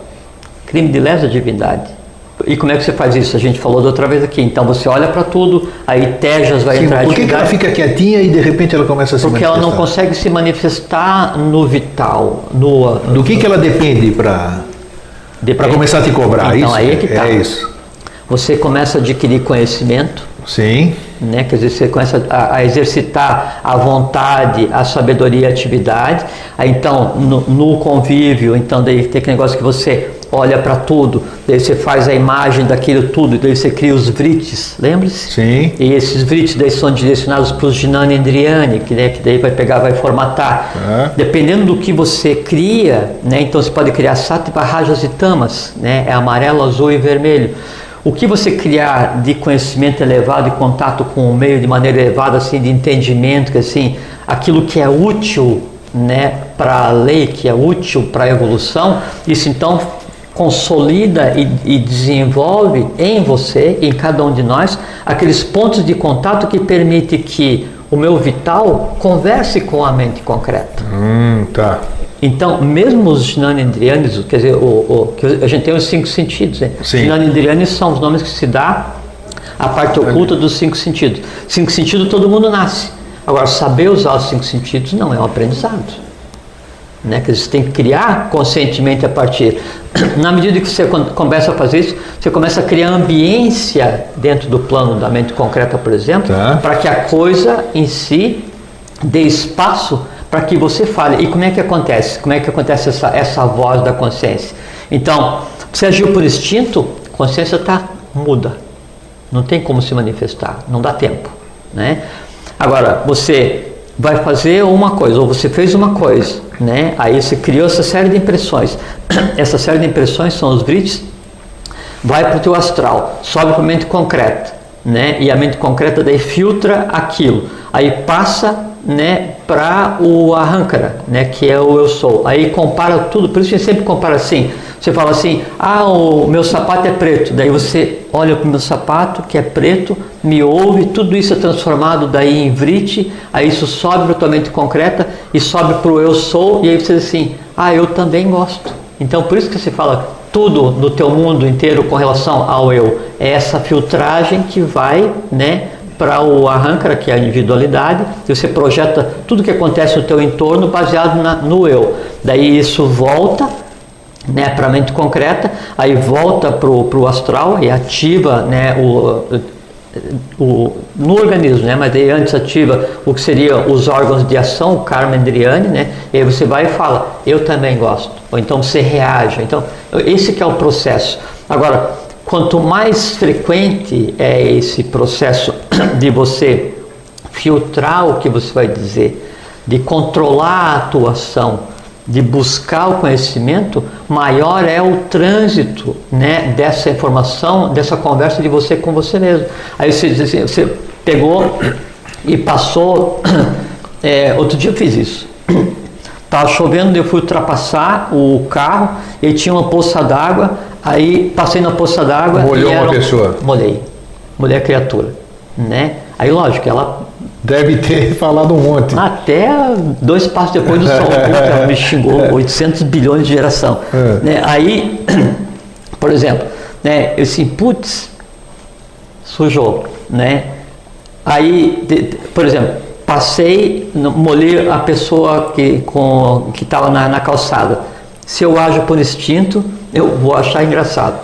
Crime de lesa divindade. E como é que você faz isso? A gente falou da outra vez aqui. Então você olha para tudo, aí Tejas vai entrar. Por que ela fica quietinha e de repente ela começa a se manifestar? Porque ela não consegue se manifestar no vital. Do que ela depende para começar a te cobrar? Então isso? Aí é que tá. É isso. Você começa a adquirir conhecimento. Sim. Né? Quer dizer, você começa a exercitar a vontade, a sabedoria e a atividade. Aí, então, no convívio, então daí tem aquele negócio que você olha para tudo, daí você faz a imagem daquilo tudo, daí você cria os vritis, lembre-se? Sim. E esses vritis daí são direcionados para os Jnana Indriyani, que daí vai pegar, vai formatar. Dependendo do que você cria, né? Então você pode criar Sattva, Rajas e Tamas, né? É amarelo, azul e vermelho. O que você criar de conhecimento elevado e contato com o meio de maneira elevada, assim, de entendimento, que assim, aquilo que é útil, né, para a lei, que é útil para a evolução, isso então consolida e desenvolve em você, em cada um de nós, aqueles pontos de contato que permite que o meu vital converse com a mente concreta. Tá. Então, mesmo os Jnanendriyanis, quer dizer, que a gente tem os 5 sentidos, né? Jnanendriyanis são os nomes que se dá à parte oculta dos 5 sentidos. 5 sentidos todo mundo nasce. Agora, saber usar os 5 sentidos não é um aprendizado. Né? Quer dizer, você tem que criar conscientemente a partir. Na medida que você começa a fazer isso, você começa a criar ambiência dentro do plano da mente concreta, por exemplo, para que a coisa em si dê espaço para que você fale. E como é que acontece? Como é que acontece essa voz da consciência? Então, você agiu por instinto, a consciência está muda. Não tem como se manifestar, não dá tempo. Né? Agora, você vai fazer uma coisa, ou você fez uma coisa, né? Aí você criou essa série de impressões. Essa série de impressões são os vritis, vai para o teu astral, sobe para a mente concreta, né? E a mente concreta daí filtra aquilo. Aí passa, né, para o Ahankara, né, que é o eu sou. Aí compara tudo, por isso a gente sempre compara assim. Você fala assim, o meu sapato é preto. Daí você olha para o meu sapato, que é preto, me ouve, tudo isso é transformado daí em vriti, aí isso sobe para a tua mente concreta e sobe para o eu sou, e aí você diz assim, eu também gosto. Então por isso que você fala, tudo no teu mundo inteiro com relação ao eu, é essa filtragem que vai, né, para o Ahankara, que é a individualidade, e você projeta tudo que acontece no teu entorno baseado no eu. Daí isso volta, né, para a mente concreta, aí volta para o astral e ativa, né, no organismo, né, mas aí antes ativa o que seriam os órgãos de ação, o Karma Indriyani, né, e aí você vai e fala, eu também gosto, ou então você reage. Então esse que é o processo. Agora, quanto mais frequente é esse processo de você filtrar o que você vai dizer, de controlar a atuação, de buscar o conhecimento, maior é o trânsito, né, dessa informação, dessa conversa de você com você mesmo. Aí você diz assim, você pegou e passou, outro dia eu fiz isso, estava chovendo, eu fui ultrapassar o carro e tinha uma poça d'água, aí passei na poça d'água. Molhou uma pessoa? Molhei a criatura, né? Aí lógico, ela deve ter falado um monte. Até 2 passos depois do sol, ela me xingou, 800 bilhões de geração. Né? Aí, por exemplo, né, eu assim, putz, sujou, né? Aí, por exemplo, passei, molhei a pessoa que estava na calçada. Se eu ajo por instinto, eu vou achar engraçado,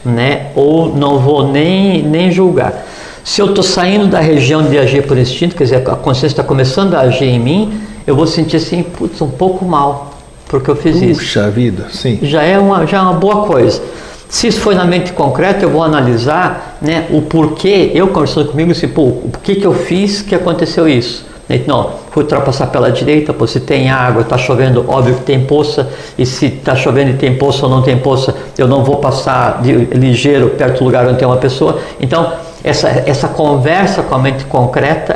né? Ou não vou nem julgar. Se eu estou saindo da região de agir por instinto, quer dizer, a consciência está começando a agir em mim, eu vou sentir assim, putz, um pouco mal, porque eu fiz isso. Puxa vida, sim. Já é uma boa coisa. Se isso foi na mente concreta, eu vou analisar, né, o porquê, eu conversando comigo, assim, pô, o que eu fiz que aconteceu isso? Não, fui ultrapassar pela direita, pô, se tem água, está chovendo, óbvio que tem poça, e se está chovendo e tem poça ou não tem poça, eu não vou passar ligeiro perto do lugar onde tem uma pessoa. Então, essa conversa com a mente concreta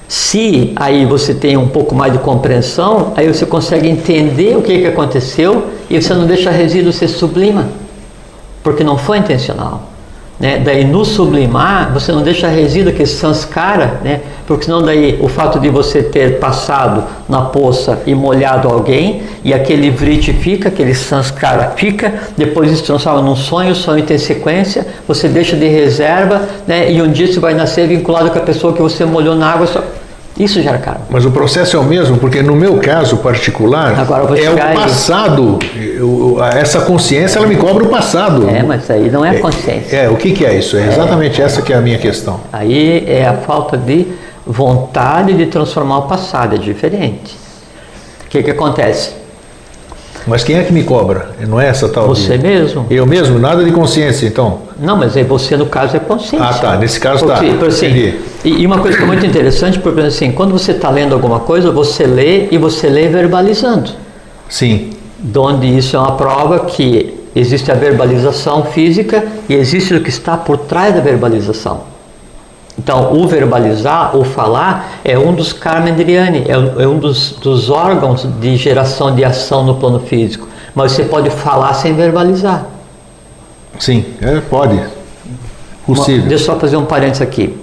se aí você tem um pouco mais de compreensão, aí você consegue entender o que aconteceu e você não deixa resíduo ser sublima, porque não foi intencional, né? Daí no sublimar, você não deixa resíduo que sanskara, né? Porque senão daí o fato de você ter passado na poça e molhado alguém, e aquele vriti fica, aquele sanskara fica, depois isso transforma num sonho, o sonho tem sequência, você deixa de reserva, né? E um dia você vai nascer vinculado com a pessoa que você molhou na água, isso gera karma. Mas o processo é o mesmo, porque no meu caso particular, é o passado, essa consciência, ela me cobra o passado. Mas aí não é a consciência. O que é isso? É exatamente essa que é a minha questão. Aí é a falta de vontade de transformar o passado, é diferente. O que acontece? Mas quem é que me cobra? Não é essa tal? Você mesmo. Eu mesmo? Nada de consciência, então? Não, mas aí você, no caso, é consciência. Ah, tá. Nesse caso, tá. Assim, e uma coisa que é muito interessante, porque assim, quando você está lendo alguma coisa, você lê e você lê verbalizando. Sim. Onde isso é uma prova que existe a verbalização física e existe o que está por trás da verbalização. Então, o verbalizar, o falar, é um dos karma indriyani, é um dos órgãos de geração de ação no plano físico. Mas você pode falar sem verbalizar. Sim, pode. Possível. Deixa eu só fazer um parênteses aqui.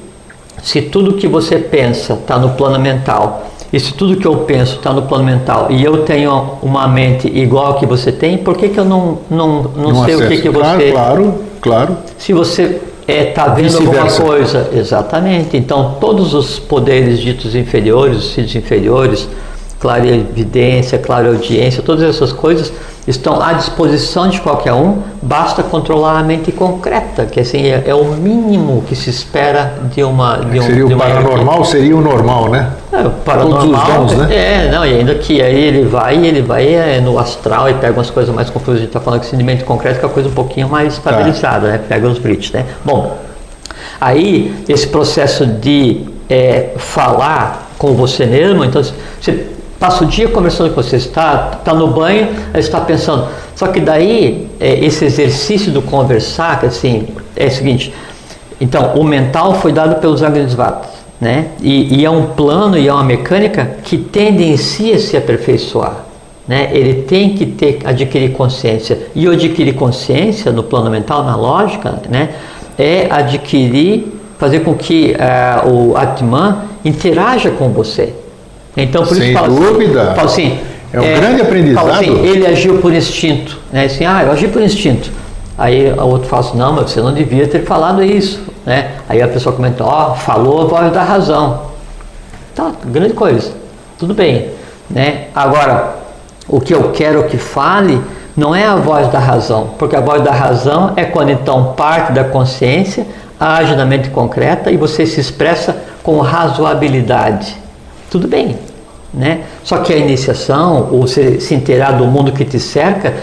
Se tudo que você pensa está no plano mental, e se tudo que eu penso está no plano mental, e eu tenho uma mente igual a que você tem, por que eu não sei o que você... Claro. Se você está vendo alguma coisa, exatamente. Então, todos os poderes ditos inferiores, os sítios inferiores, clarevidência, clareaudiência, todas essas coisas estão à disposição de qualquer um, basta controlar a mente concreta, que assim é o mínimo que se espera de uma... Seria o paranormal, seria o normal, né? O paranormal, todos os dons, né? E ainda que aí ele vai no astral e pega umas coisas mais confusas. A gente está falando que esse mente concreto que é uma coisa um pouquinho mais estabilizada, né? Pega os brites, né? Bom, aí esse processo de falar com você mesmo, então você passa o dia conversando com você, está no banho, aí está pensando. Só que daí, esse exercício do conversar, que assim, é o seguinte, então, o mental foi dado pelos Agnisvatas, né? E é um plano e é uma mecânica que tende em si a se aperfeiçoar, né? Ele tem que adquirir consciência. E o adquirir consciência no plano mental, na lógica, né? É fazer com que o Atman interaja com você. Então, por isso fala assim, é um grande aprendizado. Fala assim, ele agiu por instinto, né? Assim, eu agi por instinto. Aí o outro fala assim, não, mas você não devia ter falado isso, né? Aí a pessoa comenta, falou a voz da razão. Tá, grande coisa, tudo bem, né? Agora, o que eu quero que fale não é a voz da razão, porque a voz da razão é quando então parte da consciência age na mente concreta e você se expressa com razoabilidade. Tudo bem, né? Só que a iniciação, ou se inteirar do mundo que te cerca,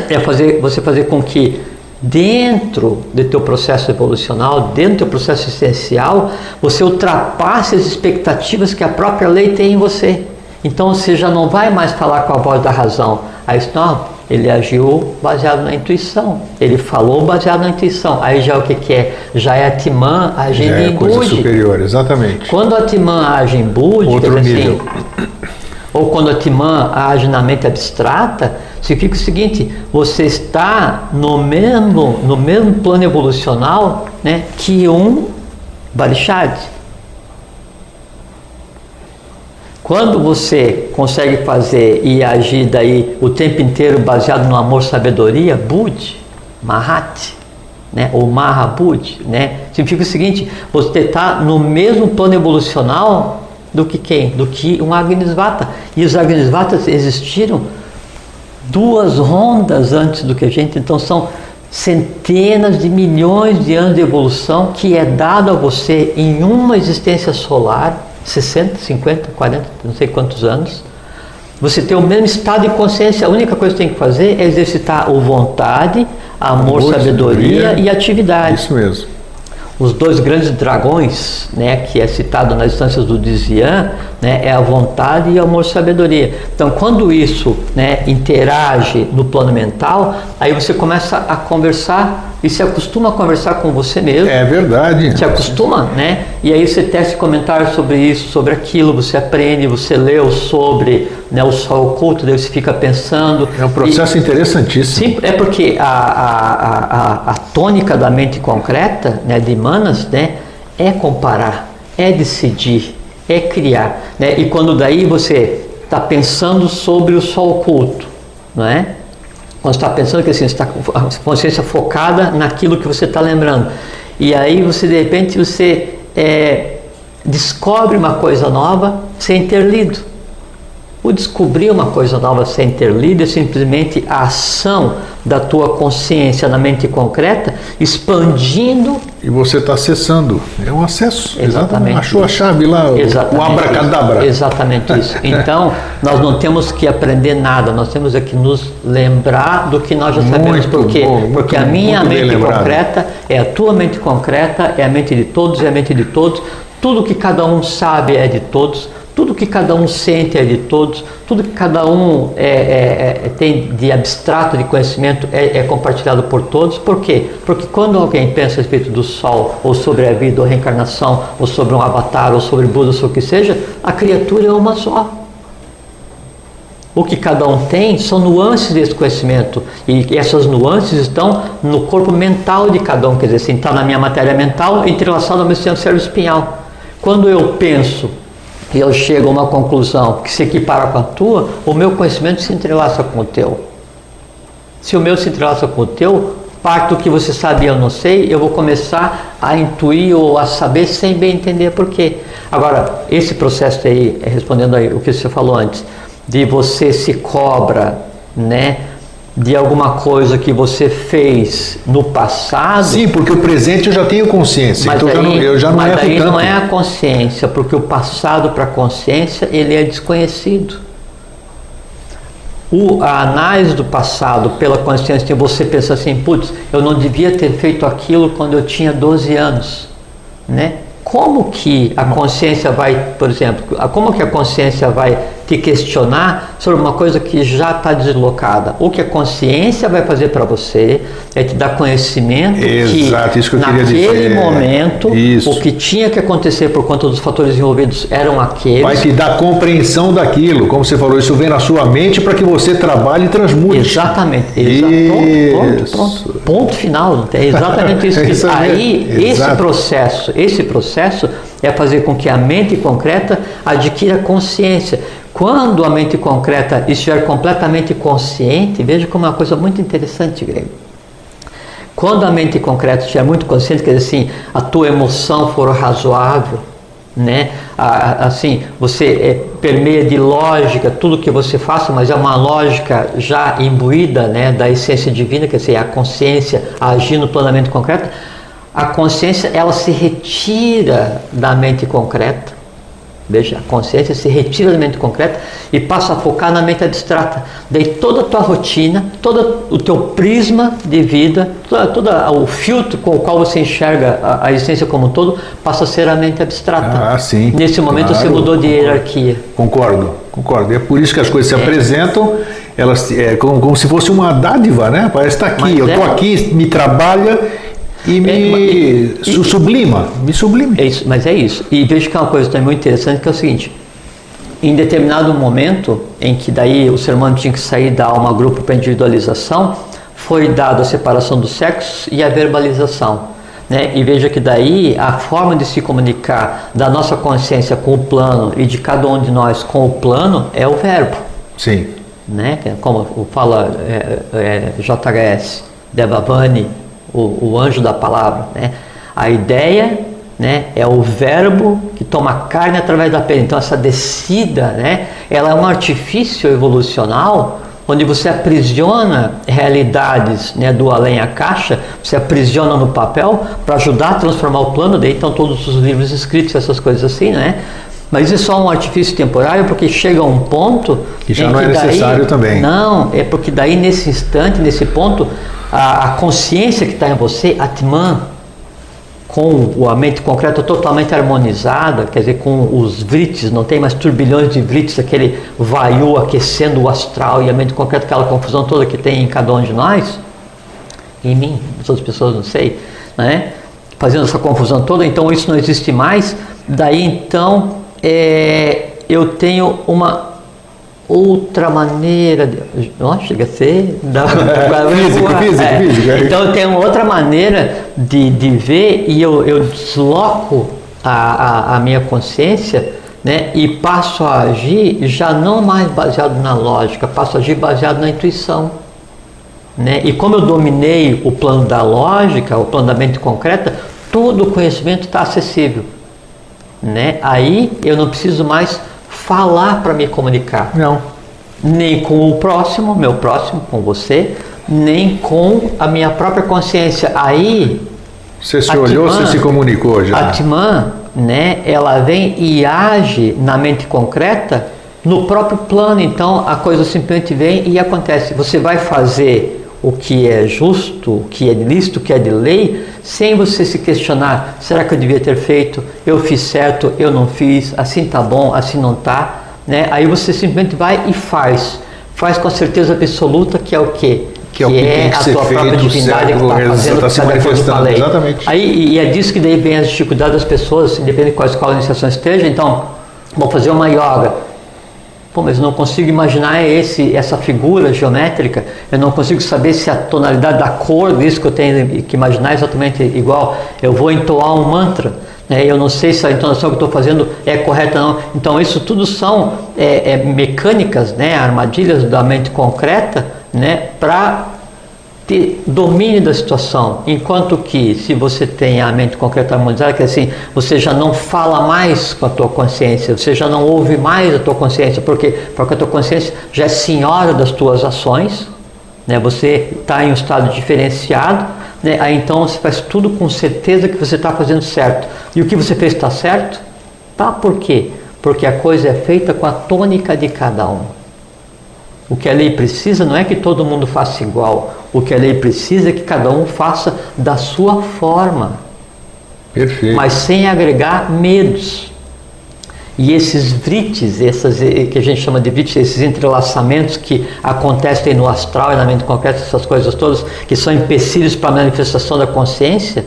é você fazer com que dentro do teu processo evolucional, dentro do teu processo essencial, você ultrapasse as expectativas que a própria lei tem em você. Então você já não vai mais falar com a voz da razão. Aí não, ele agiu baseado na intuição, ele falou baseado na intuição. Aí já o que é? Já é Atman agindo em Budi. Coisa superior, exatamente. Quando a Atman age em Budi, outro nível. Ou quando a Atman age na mente abstrata, significa o seguinte, você está no mesmo plano evolucional, né, que um Barishad. Quando você consegue fazer e agir daí o tempo inteiro baseado no amor, sabedoria, Budi, Mahat, né, ou Mahabudhi, né, significa o seguinte, você está no mesmo plano evolucional do que quem? Do que um Agnisvata. E os Agnisvatas existiram 2 rondas antes do que a gente, então são centenas de milhões de anos de evolução que é dado a você em uma existência solar, 60, 50, 40, não sei quantos anos. Você tem o mesmo estado de consciência, a única coisa que tem que fazer é exercitar a vontade, amor, sabedoria e atividade. Isso mesmo. Os 2 grandes dragões, né, que é citado nas instâncias do Dzyan, né, é a vontade e o amor, sabedoria. Então, quando isso, né, interage no plano mental, aí você começa a conversar e se acostuma a conversar com você mesmo. É verdade. Se acostuma, né? E aí você tece comentários sobre isso, sobre aquilo, você aprende, você leu sobre, né, o sol oculto, daí você fica pensando. É um processo interessantíssimo. Sim, é porque a tônica da mente concreta, né, de Manas, né, é comparar, é decidir, é criar, né? E quando daí você está pensando sobre o sol oculto, não é? Quando você está pensando que assim, você está com a consciência focada naquilo que você está lembrando. E aí você, de repente, você descobre uma coisa nova sem ter lido. O descobrir uma coisa nova sem ter lido é simplesmente a ação da tua consciência na mente concreta, expandindo. E você está acessando. É um acesso. Exatamente. Achou a chave lá, o abracadabra. Exatamente isso. Então, nós não temos que aprender nada, nós temos que nos lembrar do que nós já sabemos. Por quê? Porque a minha mente concreta é a tua mente concreta, é a mente de todos, é a mente de todos. Tudo que cada um sabe é de todos. Tudo que cada um sente é de todos, tudo que cada um tem de abstrato de conhecimento é compartilhado por todos. Por quê? Porque quando alguém pensa a respeito do sol, ou sobre a vida, ou reencarnação, ou sobre um avatar, ou sobre Buda, ou sobre o que seja, a criatura é uma só. O que cada um tem são nuances desse conhecimento, e essas nuances estão no corpo mental de cada um, quer dizer, assim, está na minha matéria mental, entrelaçada ao meu sistema cérebro espinhal. Quando eu penso e eu chego a uma conclusão que se equipara com a tua, o meu conhecimento se entrelaça com o teu. Se o meu se entrelaça com o teu, parte do que você sabe e eu não sei, eu vou começar a intuir ou a saber sem bem entender por quê. Agora, esse processo aí, respondendo aí o que você falou antes, de você se cobra, né, de alguma coisa que você fez no passado. Sim, porque o presente eu já tenho consciência, mas então aí, eu já não erro tanto. Mas aí não é a consciência, porque o passado para a consciência, ele é desconhecido. A análise do passado pela consciência, você pensa assim, putz, eu não devia ter feito aquilo quando eu tinha 12 anos, né? Como que a consciência vai, por exemplo, como que a consciência vai te questionar sobre uma coisa que já está deslocada? O que a consciência vai fazer para você é te dar conhecimento. Exato, isso que eu queria dizer. Naquele momento, isso. O que tinha que acontecer por conta dos fatores envolvidos eram aqueles. Vai te dar compreensão daquilo, como você falou, isso vem na sua mente para que você trabalhe e transmute. Exatamente. Pronto. Ponto final. É exatamente isso. Isso aí, esse processo é fazer com que a mente concreta adquira consciência. Quando a mente concreta estiver completamente consciente, veja como é uma coisa muito interessante, Grego. Quando a mente concreta estiver muito consciente, quer dizer assim, a tua emoção for razoável, né? Assim, você permeia de lógica tudo que você faça, mas é uma lógica já imbuída, né, da essência divina, quer dizer, a consciência agir no plano da mente concreta. A consciência, ela se retira da mente concreta. Veja, a consciência se retira da mente concreta e passa a focar na mente abstrata. Daí toda a tua rotina, todo o teu prisma de vida, todo o filtro com o qual você enxerga a essência como um todo, passa a ser a mente abstrata. Ah, sim. Nesse momento você mudou de hierarquia. Concordo. É por isso que as coisas se apresentam, elas como se fosse uma dádiva, né? Parece estar aqui, eu estou aqui, me trabalha e me sublima. É isso, mas é isso. E veja que é uma coisa também muito interessante, que é o seguinte: em determinado momento em que daí o ser humano tinha que sair da alma grupo para individualização, foi dada a separação dos sexos e a verbalização, né? E veja que daí a forma de se comunicar da nossa consciência com o plano e de cada um de nós com o plano é o verbo. Sim. Né? Como fala JHS, Devavani, o anjo da palavra, né? A ideia, né? É o verbo que toma carne através da pele. Então essa descida, né? Ela é um artifício evolucional onde você aprisiona realidades, né, do além a caixa, você aprisiona no papel para ajudar a transformar o plano. Daí estão todos os livros escritos, essas coisas assim, né? Mas isso é só um artifício temporário, porque chega a um ponto que já não é necessário também. Não, é porque daí nesse instante, nesse ponto, a consciência que está em você, Atman, com a mente concreta totalmente harmonizada, quer dizer, com os vritis, não tem mais turbilhões de vritis, aquele vayu aquecendo o astral e a mente concreta, aquela confusão toda que tem em cada um de nós, em mim, as outras pessoas não sei, né? Fazendo essa confusão toda, então isso não existe mais. Daí então eu tenho uma outra maneira de... Nossa, chega a ser... Físico. Então eu tenho uma outra maneira de ver, e eu desloco a minha consciência, né, e passo a agir já não mais baseado na lógica, passo a agir baseado na intuição, né? E como eu dominei o plano da lógica, o plano da mente concreta, todo o conhecimento está acessível, né? Aí eu não preciso mais falar para me comunicar. Não. Nem com o próximo, meu próximo, com você, nem com a minha própria consciência. Aí você se olhou, você se comunicou já. A Atman, né, ela vem e age na mente concreta no próprio plano. Então a coisa simplesmente vem e acontece. Você vai fazer o que é justo, o que é lícito, o que é de lei, sem você se questionar: será que eu devia ter feito? Eu fiz certo, eu não fiz, assim tá bom, assim não tá, né? Aí você simplesmente vai e faz com a certeza absoluta que é o quê? Que é a tua própria divindade que está fazendo, está se manifestando, exatamente. Aí, e é disso que daí vem as dificuldades das pessoas, independente de qual escola de iniciação esteja. Então, vou fazer uma yoga. Pô, mas eu não consigo imaginar essa figura geométrica, eu não consigo saber se a tonalidade da cor disso que eu tenho que imaginar é exatamente igual. Eu vou entoar um mantra, né? Eu não sei se a entonação que eu estou fazendo é correta ou não. Então isso tudo são mecânicas, né? Armadilhas da mente concreta, né? Para ter domínio da situação, enquanto que se você tem a mente concreta harmonizada, que assim, você já não fala mais com a tua consciência, você já não ouve mais a tua consciência, porque a tua consciência já é senhora das tuas ações, né? Você está em um estado diferenciado, né? Aí então você faz tudo com certeza que você está fazendo certo. E o que você fez está certo? Tá, por quê? Porque a coisa é feita com a tônica de cada um. O que a lei precisa não é que todo mundo faça igual. O que a lei precisa é que cada um faça da sua forma. Perfeito. Mas sem agregar medos. E esses vritis, que a gente chama de vritis, esses entrelaçamentos que acontecem no astral e na mente concreta, essas coisas todas, que são empecilhos para a manifestação da consciência,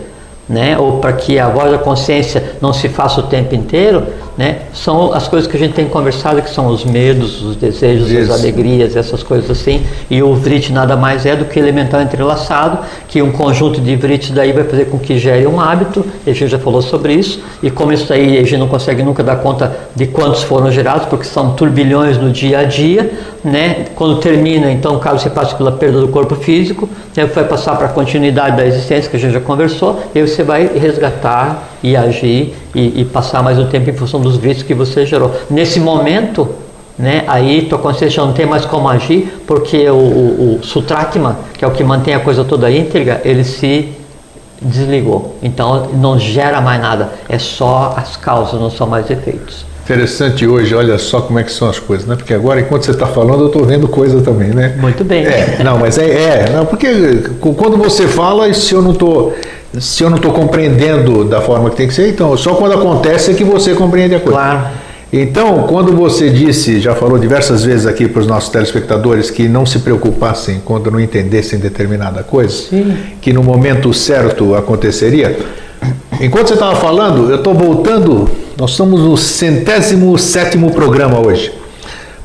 né? Ou para que a voz da consciência não se faça o tempo inteiro, né? São as coisas que a gente tem conversado, que são os medos, os desejos, as alegrias, essas coisas assim. E o vriti nada mais é do que elemental entrelaçado, que um conjunto de vritis daí vai fazer com que gere um hábito, e a gente já falou sobre isso. E como isso daí a gente não consegue nunca dar conta de quantos foram gerados, porque são turbilhões no dia a dia, né? Quando termina, então, caso você passe pela perda do corpo físico, né, vai passar para a continuidade da existência, que a gente já conversou, e aí você vai resgatar e agir e passar mais um tempo em função dos vícios que você gerou. Nesse momento, né, aí tua consciência não tem mais como agir, porque o Sutratma, que é o que mantém a coisa toda íntegra, ele se desligou. Então não gera mais nada, é só as causas, não são mais efeitos. Interessante hoje, olha só como é que são as coisas, né? Porque agora, enquanto você está falando, eu estou vendo coisa também, né? Muito bem. Não, mas não, porque quando você fala, se eu não estou compreendendo da forma que tem que ser, então só quando acontece é que você compreende a coisa. Claro. Então, quando você disse, já falou diversas vezes aqui para os nossos telespectadores, que não se preocupassem quando não entendessem determinada coisa, sim, que no momento certo aconteceria. Enquanto você estava falando, eu estou voltando, nós estamos no 107º programa hoje.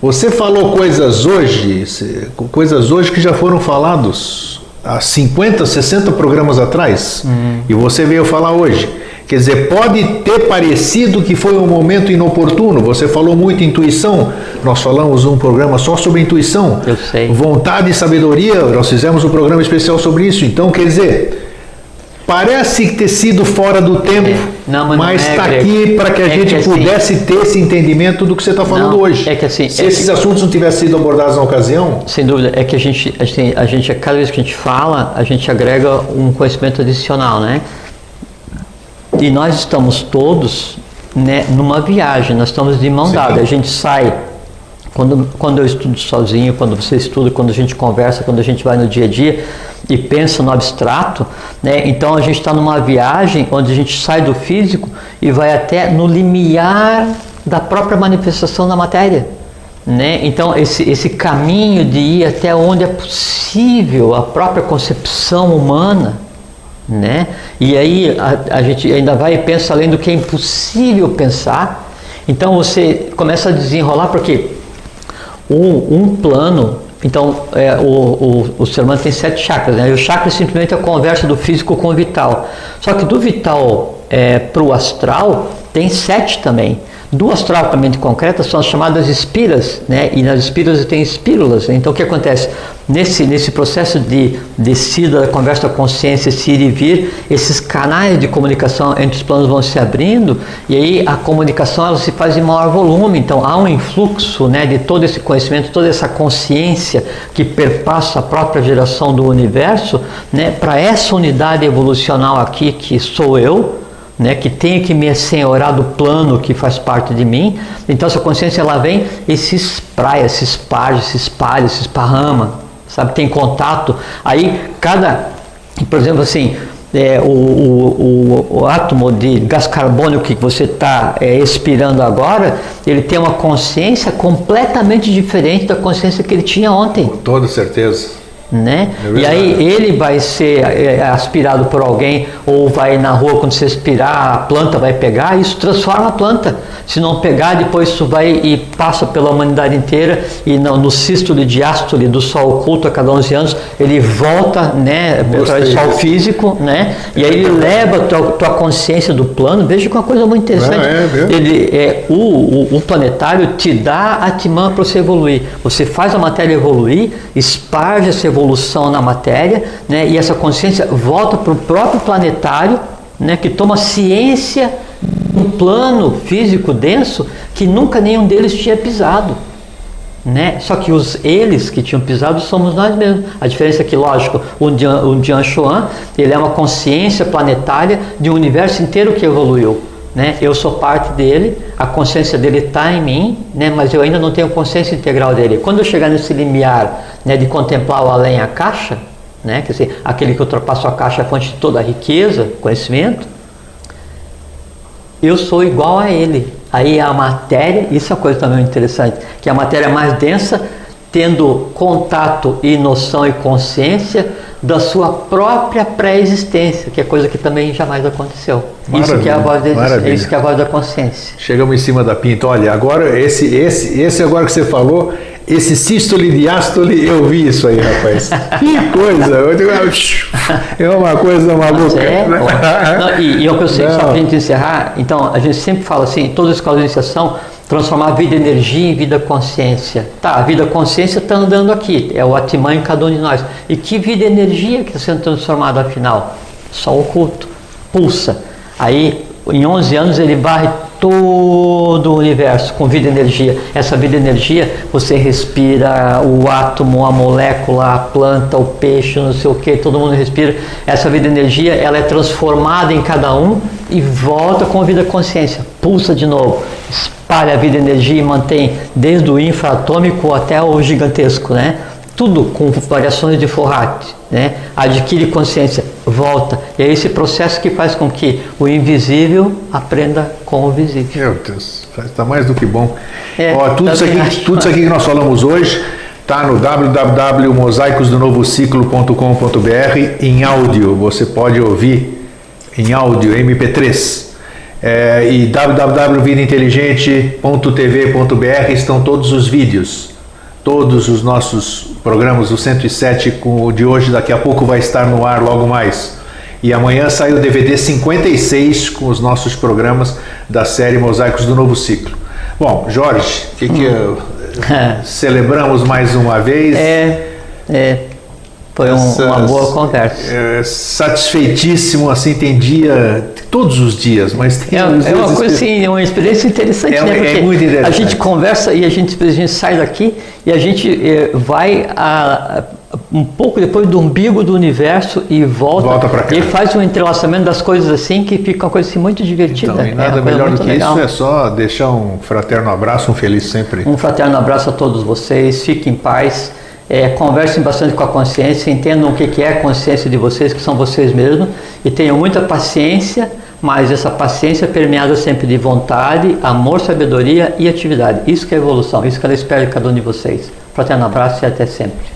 Você falou coisas hoje que já foram falados há 50, 60 programas atrás, e você veio falar hoje. Quer dizer, pode ter parecido que foi um momento inoportuno, você falou muito intuição, nós falamos um programa só sobre intuição. Eu sei. Vontade e sabedoria, nós fizemos um programa especial sobre isso, então quer dizer... parece ter sido fora do tempo, mas está aqui para que a gente pudesse ter esse entendimento do que você está falando hoje. Se esses assuntos não tivessem sido abordados na ocasião... Sem dúvida, é que a gente, cada vez que a gente fala, a gente agrega um conhecimento adicional, né? E nós estamos todos, né, numa viagem, nós estamos de mão dada, a gente sai... Quando eu estudo sozinho, quando você estuda, quando a gente conversa, quando a gente vai no dia a dia e pensa no abstrato, né? Então a gente está numa viagem onde a gente sai do físico e vai até no limiar da própria manifestação da matéria, né? Então esse caminho de ir até onde é possível a própria concepção humana, né? E aí a gente ainda vai e pensa além do que é impossível pensar. Então você começa a desenrolar, porque um plano, então o ser humano tem 7 chakras, né? E o chakra é simplesmente a conversa do físico com o vital. Só que do vital para o astral tem 7 também. Do astral para a mente concreta são as chamadas espiras, né? E nas espiras tem espírulas. Então o que acontece? Nesse processo de descida da conversa da consciência, esse ir e vir, esses canais de comunicação entre os planos vão se abrindo, e aí a comunicação ela se faz em maior volume. Então há um influxo, né, de todo esse conhecimento, toda essa consciência que perpassa a própria geração do universo, né, para essa unidade evolucional aqui que sou eu, né, que tenho que me assenhorar do plano que faz parte de mim. Então essa consciência ela vem e se espraia, se esparge, se espalha, se esparrama, sabe? Tem contato. Aí por exemplo assim, o átomo de gás carbônico que você está expirando agora, ele tem uma consciência completamente diferente da consciência que ele tinha ontem. Com toda certeza. Né? E aí ele vai ser aspirado por alguém, ou vai na rua, quando você aspirar, a planta vai pegar, isso transforma a planta. Se não pegar, depois isso vai e passa pela humanidade inteira, e no sístole e diástole do sol oculto a cada 11 anos, ele volta, né, para o sol físico, né? E aí ele leva a tua consciência do plano. Veja que é uma coisa muito interessante. O planetário te dá a timã para você evoluir. Você faz a matéria evoluir, esparge essa evolução na matéria, né, e essa consciência volta para o próprio planetário, né, que toma ciência um plano físico denso que nunca nenhum deles tinha pisado, né? Só que eles que tinham pisado somos nós mesmos. A diferença é que, lógico, o Jian Xuan, ele é uma consciência planetária de um universo inteiro que evoluiu, né? Eu sou parte dele, a consciência dele está em mim, né? Mas eu ainda não tenho consciência integral dele. Quando eu chegar nesse limiar, né, de contemplar o além a caixa, né, quer dizer, aquele que ultrapassa a caixa, a fonte de toda a riqueza, conhecimento, eu sou igual a ele. Aí a matéria, isso é uma coisa também interessante, que a matéria mais densa, tendo contato e noção e consciência da sua própria pré-existência, que é coisa que também jamais aconteceu. Maravilha, isso que é a voz isso que é a voz da consciência. Chegamos em cima da pinta. Olha, agora esse agora que você falou, esse sístole e diástole, eu vi isso aí, rapaz. Que coisa! É uma coisa maluca. E eu pensei, só para a gente encerrar, então a gente sempre fala assim, toda escola de iniciação, transformar a vida energia em vida consciência. Tá, a vida consciência está andando aqui, é o Atman em cada um de nós. E que vida energia que está sendo transformada afinal? Só oculto, pulsa. Aí, em 11 anos, ele varre todo o universo com vida energia. Essa vida energia, você respira, o átomo, a molécula, a planta, o peixe, não sei o que, todo mundo respira. Essa vida energia, ela é transformada em cada um e volta com a vida consciência. Pulsa de novo, espalha a vida energia e mantém desde o infraatômico até o gigantesco, né? Tudo com variações de Fourier, né? Adquire consciência, volta. E é esse processo que faz com que o invisível aprenda com o visível. Meu Deus, está mais do que bom. Tudo isso aqui que nós falamos hoje está no www.mosaicosdonovociclo.com.br em áudio. Você pode ouvir em áudio, MP3. E www.vidainteligente.tv.br estão todos os vídeos. Todos os nossos programas, o 107 com o de hoje, daqui a pouco vai estar no ar logo mais. E amanhã sai o DVD 56 com os nossos programas da série Mosaicos do Novo Ciclo. Bom, Jorge, celebramos mais uma vez. Foi uma boa conversa. Satisfeitíssimo, assim, tem dia, todos os dias, mas tem uma coisa assim, uma experiência interessante, né? Porque é muito interessante. A gente conversa e a gente sai daqui e a gente vai um pouco depois do umbigo do universo e volta para cá. E faz um entrelaçamento das coisas assim que fica uma coisa assim muito divertida. Então, e nada melhor do que legal. Isso é só deixar um fraterno abraço, um feliz sempre. Um fraterno abraço a todos vocês, fiquem em paz. Conversem bastante com a consciência, entendam o que é a consciência de vocês, que são vocês mesmos, e tenham muita paciência, mas essa paciência permeada sempre de vontade, amor, sabedoria e atividade. Isso que é evolução, isso que ela espera de cada um de vocês. Fraterno abraço e até sempre.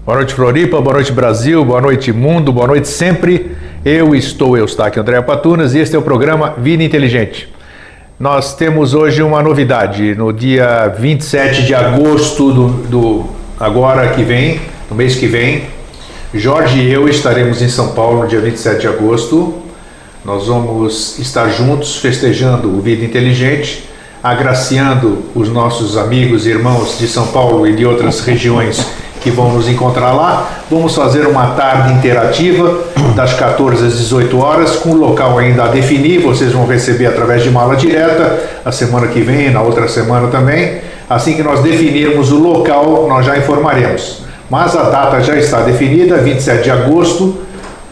Boa noite, Floripa, boa noite, Brasil, boa noite, mundo, boa noite sempre. Eu estou Eustáquio André Patunas e este é o programa Vida Inteligente. Nós temos hoje uma novidade. No dia 27 de agosto agora que vem, no mês que vem, Jorge e eu estaremos em São Paulo no dia 27 de agosto. Nós vamos estar juntos festejando o Vida Inteligente, agraciando os nossos amigos e irmãos de São Paulo e de outras regiões que vão nos encontrar lá. Vamos fazer uma tarde interativa das 14 às 18 horas, com o local ainda a definir. Vocês vão receber através de mala direta a semana que vem, na outra semana também. Assim que nós definirmos o local, nós já informaremos. Mas a data já está definida, 27 de agosto,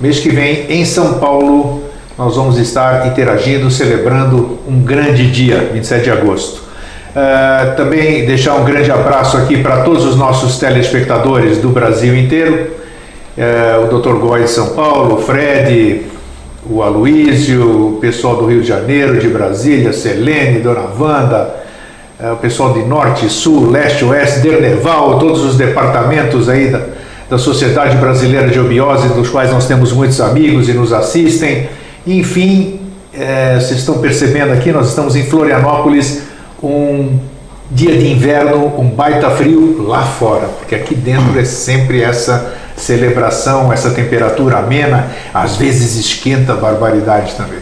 mês que vem, em São Paulo. Nós vamos estar interagindo, celebrando um grande dia, 27 de agosto. Também deixar um grande abraço aqui para todos os nossos telespectadores do Brasil inteiro, o Dr. Goy de São Paulo, o Fred, o Aloísio, o pessoal do Rio de Janeiro, de Brasília, Selene, Dona Wanda, o pessoal de Norte, Sul, Leste, Oeste, Derneval, todos os departamentos aí da Sociedade Brasileira de Obiose, dos quais nós temos muitos amigos e nos assistem. Enfim, vocês estão percebendo aqui, nós estamos em Florianópolis, um dia de inverno, um baita frio lá fora, porque aqui dentro é sempre essa celebração, essa temperatura amena, às vezes esquenta a barbaridade também.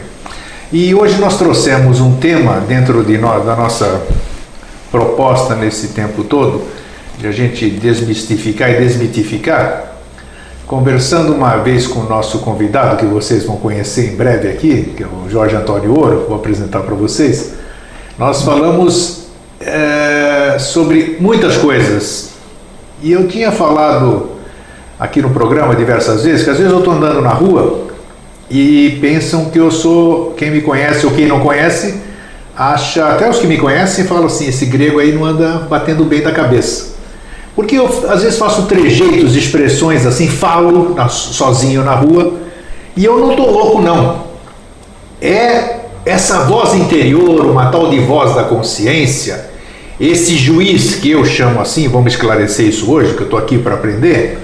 E hoje nós trouxemos um tema dentro da nossa proposta nesse tempo todo, de a gente desmistificar e desmitificar, conversando uma vez com o nosso convidado, que vocês vão conhecer em breve aqui, que é o Jorge Antônio Ouro, vou apresentar para vocês. Nós falamos sobre muitas coisas, e eu tinha falado aqui no programa diversas vezes, que às vezes eu estou andando na rua e pensam que eu sou, quem me conhece ou quem não conhece, acha, até os que me conhecem falam assim, esse grego aí não anda batendo bem da cabeça. Porque eu às vezes faço trejeitos, expressões assim, falo sozinho na rua, e eu não estou louco não. Essa voz interior, uma tal de voz da consciência, esse juiz que eu chamo assim, vamos esclarecer isso hoje, que eu estou aqui para aprender,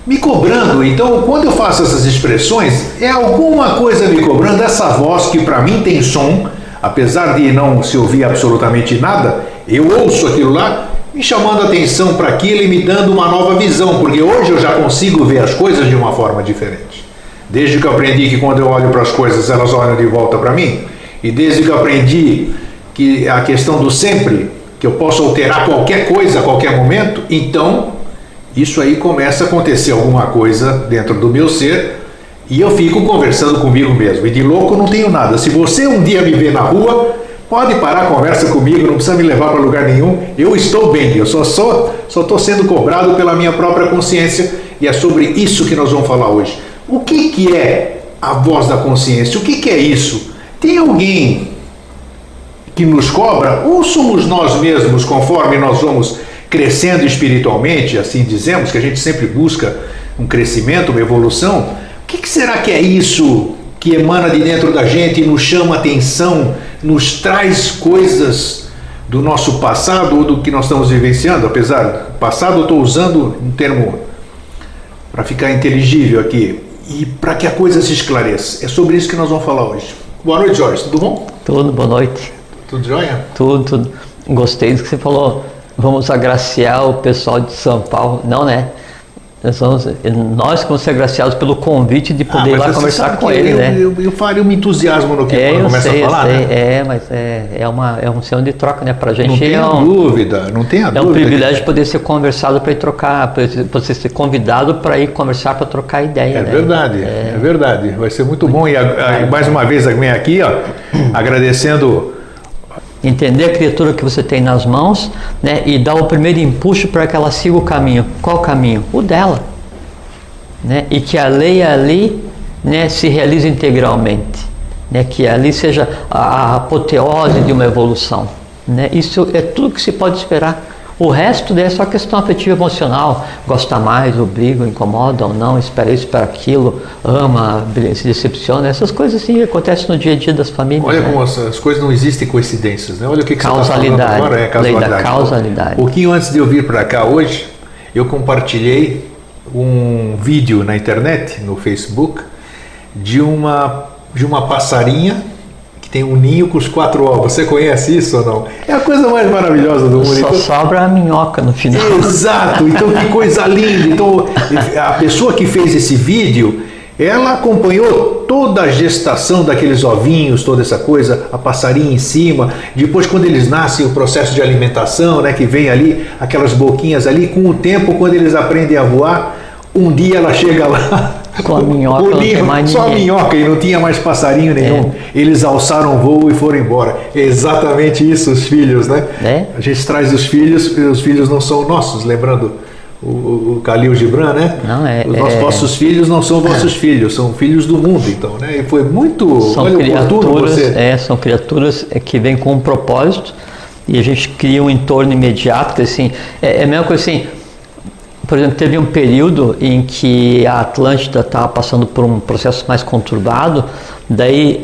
me cobrando. Então, quando eu faço essas expressões, é alguma coisa me cobrando, essa voz que para mim tem som, apesar de não se ouvir absolutamente nada, eu ouço aquilo lá, me chamando a atenção para aquilo e me dando uma nova visão, porque hoje eu já consigo ver as coisas de uma forma diferente. Desde que eu aprendi que quando eu olho para as coisas, elas olham de volta para mim, e desde que eu aprendi que a questão do sempre, que eu posso alterar qualquer coisa a qualquer momento, então isso aí começa a acontecer alguma coisa dentro do meu ser, e eu fico conversando comigo mesmo. E de louco não tenho nada. Se você um dia me ver na rua, Pode parar a conversa comigo, não precisa me levar para lugar nenhum. Eu estou bem, eu só estou sendo cobrado pela minha própria consciência, e é sobre isso que nós vamos falar hoje. O que é a voz da consciência? O que é isso? Tem alguém que nos cobra, ou somos nós mesmos, conforme nós vamos crescendo espiritualmente, assim dizemos, que a gente sempre busca um crescimento, uma evolução? O que será que é isso que emana de dentro da gente e nos chama atenção, nos traz coisas do nosso passado ou do que nós estamos vivenciando? Apesar do passado, eu estou usando um termo para ficar inteligível aqui e para que a coisa se esclareça. É sobre isso que nós vamos falar hoje. Boa noite, Jorge. Tudo bom? Tudo, boa noite. Tudo jóia? Tudo. Gostei do que você falou. Vamos agraciar o pessoal de São Paulo. Não, né? Nós vamos ser agraciados pelo convite de poder ir lá conversar com ele, né? Eu me entusiasmo no que quando começa a falar, né? Mas é um oceano de troca, né? Pra gente não tenha dúvida. É um privilégio poder ser conversado para ir trocar, poder ser convidado para ir conversar, para trocar ideia. É verdade, é verdade. Vai ser muito bom. E mais uma vez vem aqui, ó, agradecendo. Entender a criatura que você tem nas mãos, né, e dar o primeiro impulso para que ela siga o caminho. Qual caminho? O dela. Né? E que a lei ali, né, se realize integralmente. Né? Que ali seja a apoteose de uma evolução. Né? Isso é tudo que se pode esperar. O resto é só questão afetiva e emocional. Gosta mais, obriga, incomoda ou não, espera isso, espera aquilo, ama, se decepciona. Essas coisas assim acontecem no dia a dia das famílias. Olha, né? Como as coisas não existem coincidências, né? Olha o que você está falando agora. É causalidade. Lei da causalidade. Pouquinho antes de eu vir para cá hoje, eu compartilhei um vídeo na internet, no Facebook, de uma passarinha tem um ninho com os 4 ovos. Você conhece isso ou não? É a coisa mais maravilhosa do mundo. Só sobra a minhoca no final. Exato. Então, que coisa linda. Então, a pessoa que fez esse vídeo, ela acompanhou toda a gestação daqueles ovinhos, toda essa coisa, a passarinha em cima. Depois, quando eles nascem, o processo de alimentação, né, que vem ali, aquelas boquinhas ali. Com o tempo, quando eles aprendem a voar, um dia ela chega lá... Com a minhoca, não tem mais só a minhoca, e não tinha mais passarinho nenhum. Eles alçaram o voo e foram embora. É exatamente isso, os filhos, né? A gente traz os filhos não são nossos, lembrando o Khalil Gibran, né? Não, os vossos filhos não são vossos filhos, são filhos do mundo, então, né? E foi muito oportuno você... São criaturas que vêm com um propósito e a gente cria um entorno imediato, que assim, é a mesma coisa assim. Por exemplo, teve um período em que a Atlântida estava passando por um processo mais conturbado, daí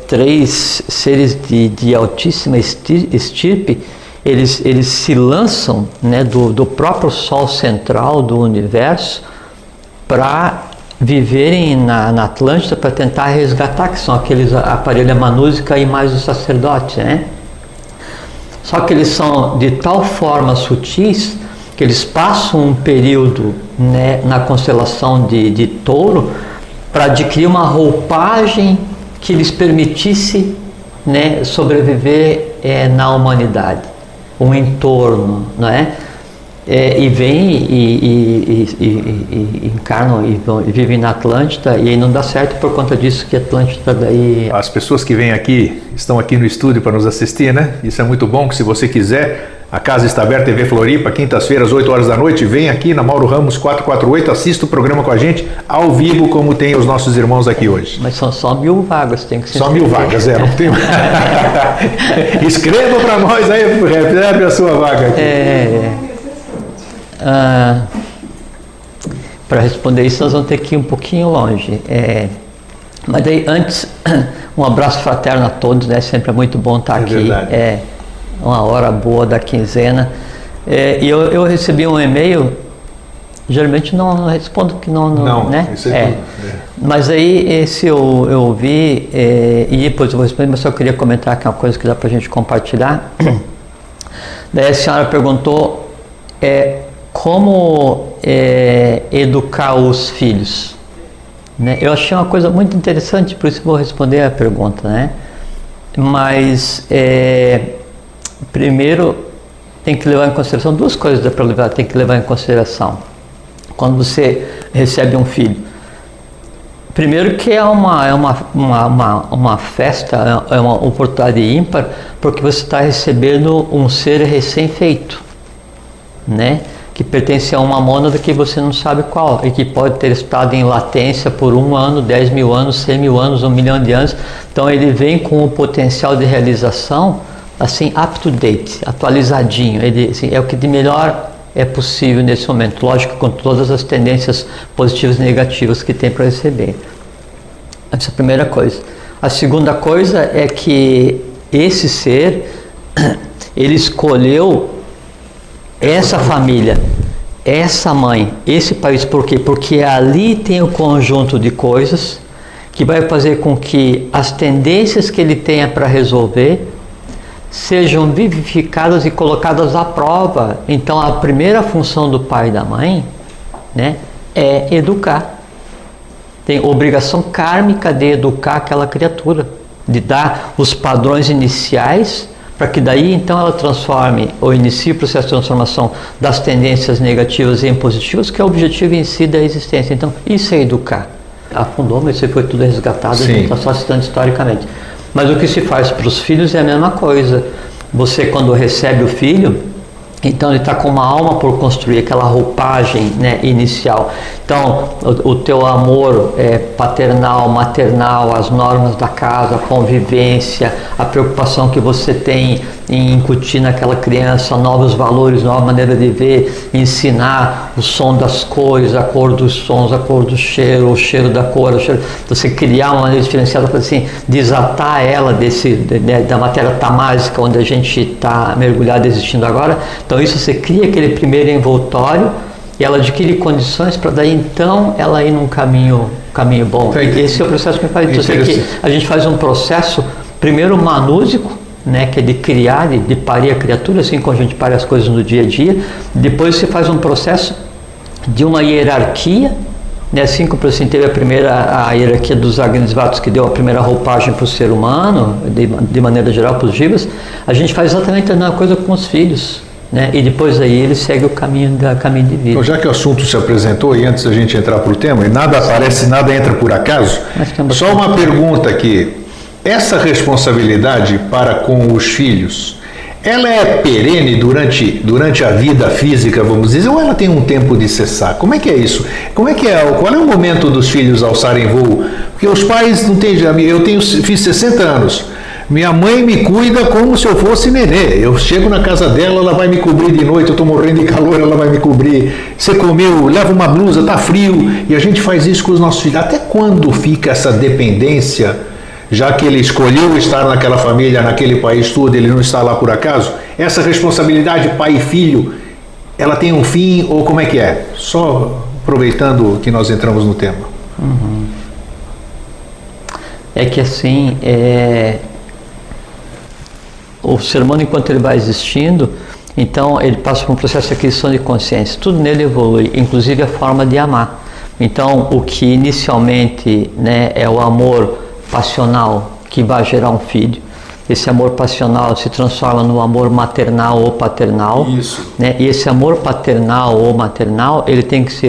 3 seres de altíssima estirpe, eles se lançam, né, do próprio Sol central do universo para viverem na Atlântida, para tentar resgatar, que são aqueles aparelhos Amanúsica e mais os sacerdotes, né? Só que eles são de tal forma sutis que eles passam um período, né, na constelação de Touro para adquirir uma roupagem que lhes permitisse, né, sobreviver na humanidade, um entorno, não é? E vêm e encarnam e vivem na Atlântida, e aí não dá certo por conta disso que a Atlântida daí... As pessoas que vêm aqui, estão aqui no estúdio para nos assistir, né? Isso é muito bom, que se você quiser, a casa está aberta, TV Floripa, quintas-feiras, 8 horas da noite, vem aqui na Mauro Ramos 448, assista o programa com a gente, ao vivo, como tem os nossos irmãos aqui hoje. Mas são só 1000 vagas, tem que ser... Só 1000 vagas, não tem... Escreva para nós aí, recebe a sua vaga aqui. Para responder isso, nós vamos ter que ir um pouquinho longe. Mas daí, antes, um abraço fraterno a todos, né? Sempre é muito bom estar aqui. Verdade. Uma hora boa da quinzena. E eu recebi um e-mail, geralmente não respondo que não, né? Isso é Mas aí esse eu vi, e depois eu vou responder, mas só queria comentar que é uma coisa que dá para a gente compartilhar. Daí a senhora perguntou como educar os filhos, né? Eu achei uma coisa muito interessante, por isso vou responder a pergunta, né? Mas primeiro tem que levar em consideração 2 coisas, tem que levar em consideração quando você recebe um filho. Primeiro que é uma festa, é uma oportunidade ímpar, porque você está recebendo um ser recém-feito, né? Que pertence a uma mônada que você não sabe qual, e que pode ter estado em latência por 1 ano, 10 mil anos, 100 mil anos, 1 milhão de anos. Então ele vem com o potencial de realização, assim, up to date, atualizadinho. Ele, assim, é o que de melhor é possível nesse momento, lógico, com todas as tendências positivas e negativas que tem para receber. Essa é a primeira coisa. A segunda coisa é que esse ser, ele escolheu essa família, essa mãe, esse país. Por quê? Porque ali tem o conjunto de coisas que vai fazer com que as tendências que ele tenha para resolver sejam vivificadas e colocadas à prova. Então a primeira função do pai e da mãe, né, é educar. Tem obrigação kármica de educar aquela criatura, de dar os padrões iniciais para que daí então ela transforme ou inicie o processo de transformação das tendências negativas em positivas, que é o objetivo em si da existência. Então isso é educar. Afundou, mas isso foi tudo resgatado, a gente está só citando historicamente. Mas o que se faz para os filhos é a mesma coisa. Você, quando recebe o filho, então ele está com uma alma por construir, aquela roupagem, né, inicial. Então o teu amor paternal, maternal, as normas da casa, a convivência, a preocupação que você tem em incutir naquela criança novos valores, nova maneira de ver, ensinar o som das cores, a cor dos sons, a cor do cheiro, o cheiro da cor, o cheiro, você criar uma maneira diferenciada para assim, desatar ela da matéria tamásica onde a gente está mergulhado existindo agora. Então isso, você cria aquele primeiro envoltório e ela adquire condições para daí então ela ir num caminho bom. Esse é o processo que faz. A gente faz um processo primeiro manúsico, né, que é de criar, de parir a criatura, assim como a gente pare as coisas no dia a dia. Depois você faz um processo de uma hierarquia, né, assim como assim, teve a hierarquia dos Agnisvatos, que deu a primeira roupagem para o ser humano, de maneira geral para os jivas. A gente faz exatamente a mesma coisa com os filhos, né, e depois aí ele segue o caminho de vida. Então, já que o assunto se apresentou, e antes da gente entrar para o tema, e nada aparece, nada entra por acaso, só uma pergunta aqui. Essa responsabilidade para com os filhos, ela é perene durante a vida física, vamos dizer, ou ela tem um tempo de cessar? Como é que é isso? Qual é o momento dos filhos alçarem voo? Porque os pais não têm... Fiz 60 anos. Minha mãe me cuida como se eu fosse nenê. Eu chego na casa dela, ela vai me cobrir de noite, eu estou morrendo de calor, ela vai me cobrir. Você comeu, leva uma blusa, está frio. E a gente faz isso com os nossos filhos. Até quando fica essa dependência, já que ele escolheu estar naquela família, naquele país todo, ele não está lá por acaso? Essa responsabilidade pai e filho, ela tem um fim ou como é que é? Só aproveitando que nós entramos no tema. Uhum. É que assim, o ser humano, enquanto ele vai existindo, então ele passa por um processo de aquisição de consciência. Tudo nele evolui, inclusive a forma de amar. Então o que inicialmente, né, é o amor passional que vai gerar um filho, esse amor passional se transforma no amor maternal ou paternal. Isso. Né? E esse amor paternal ou maternal, ele tem que ser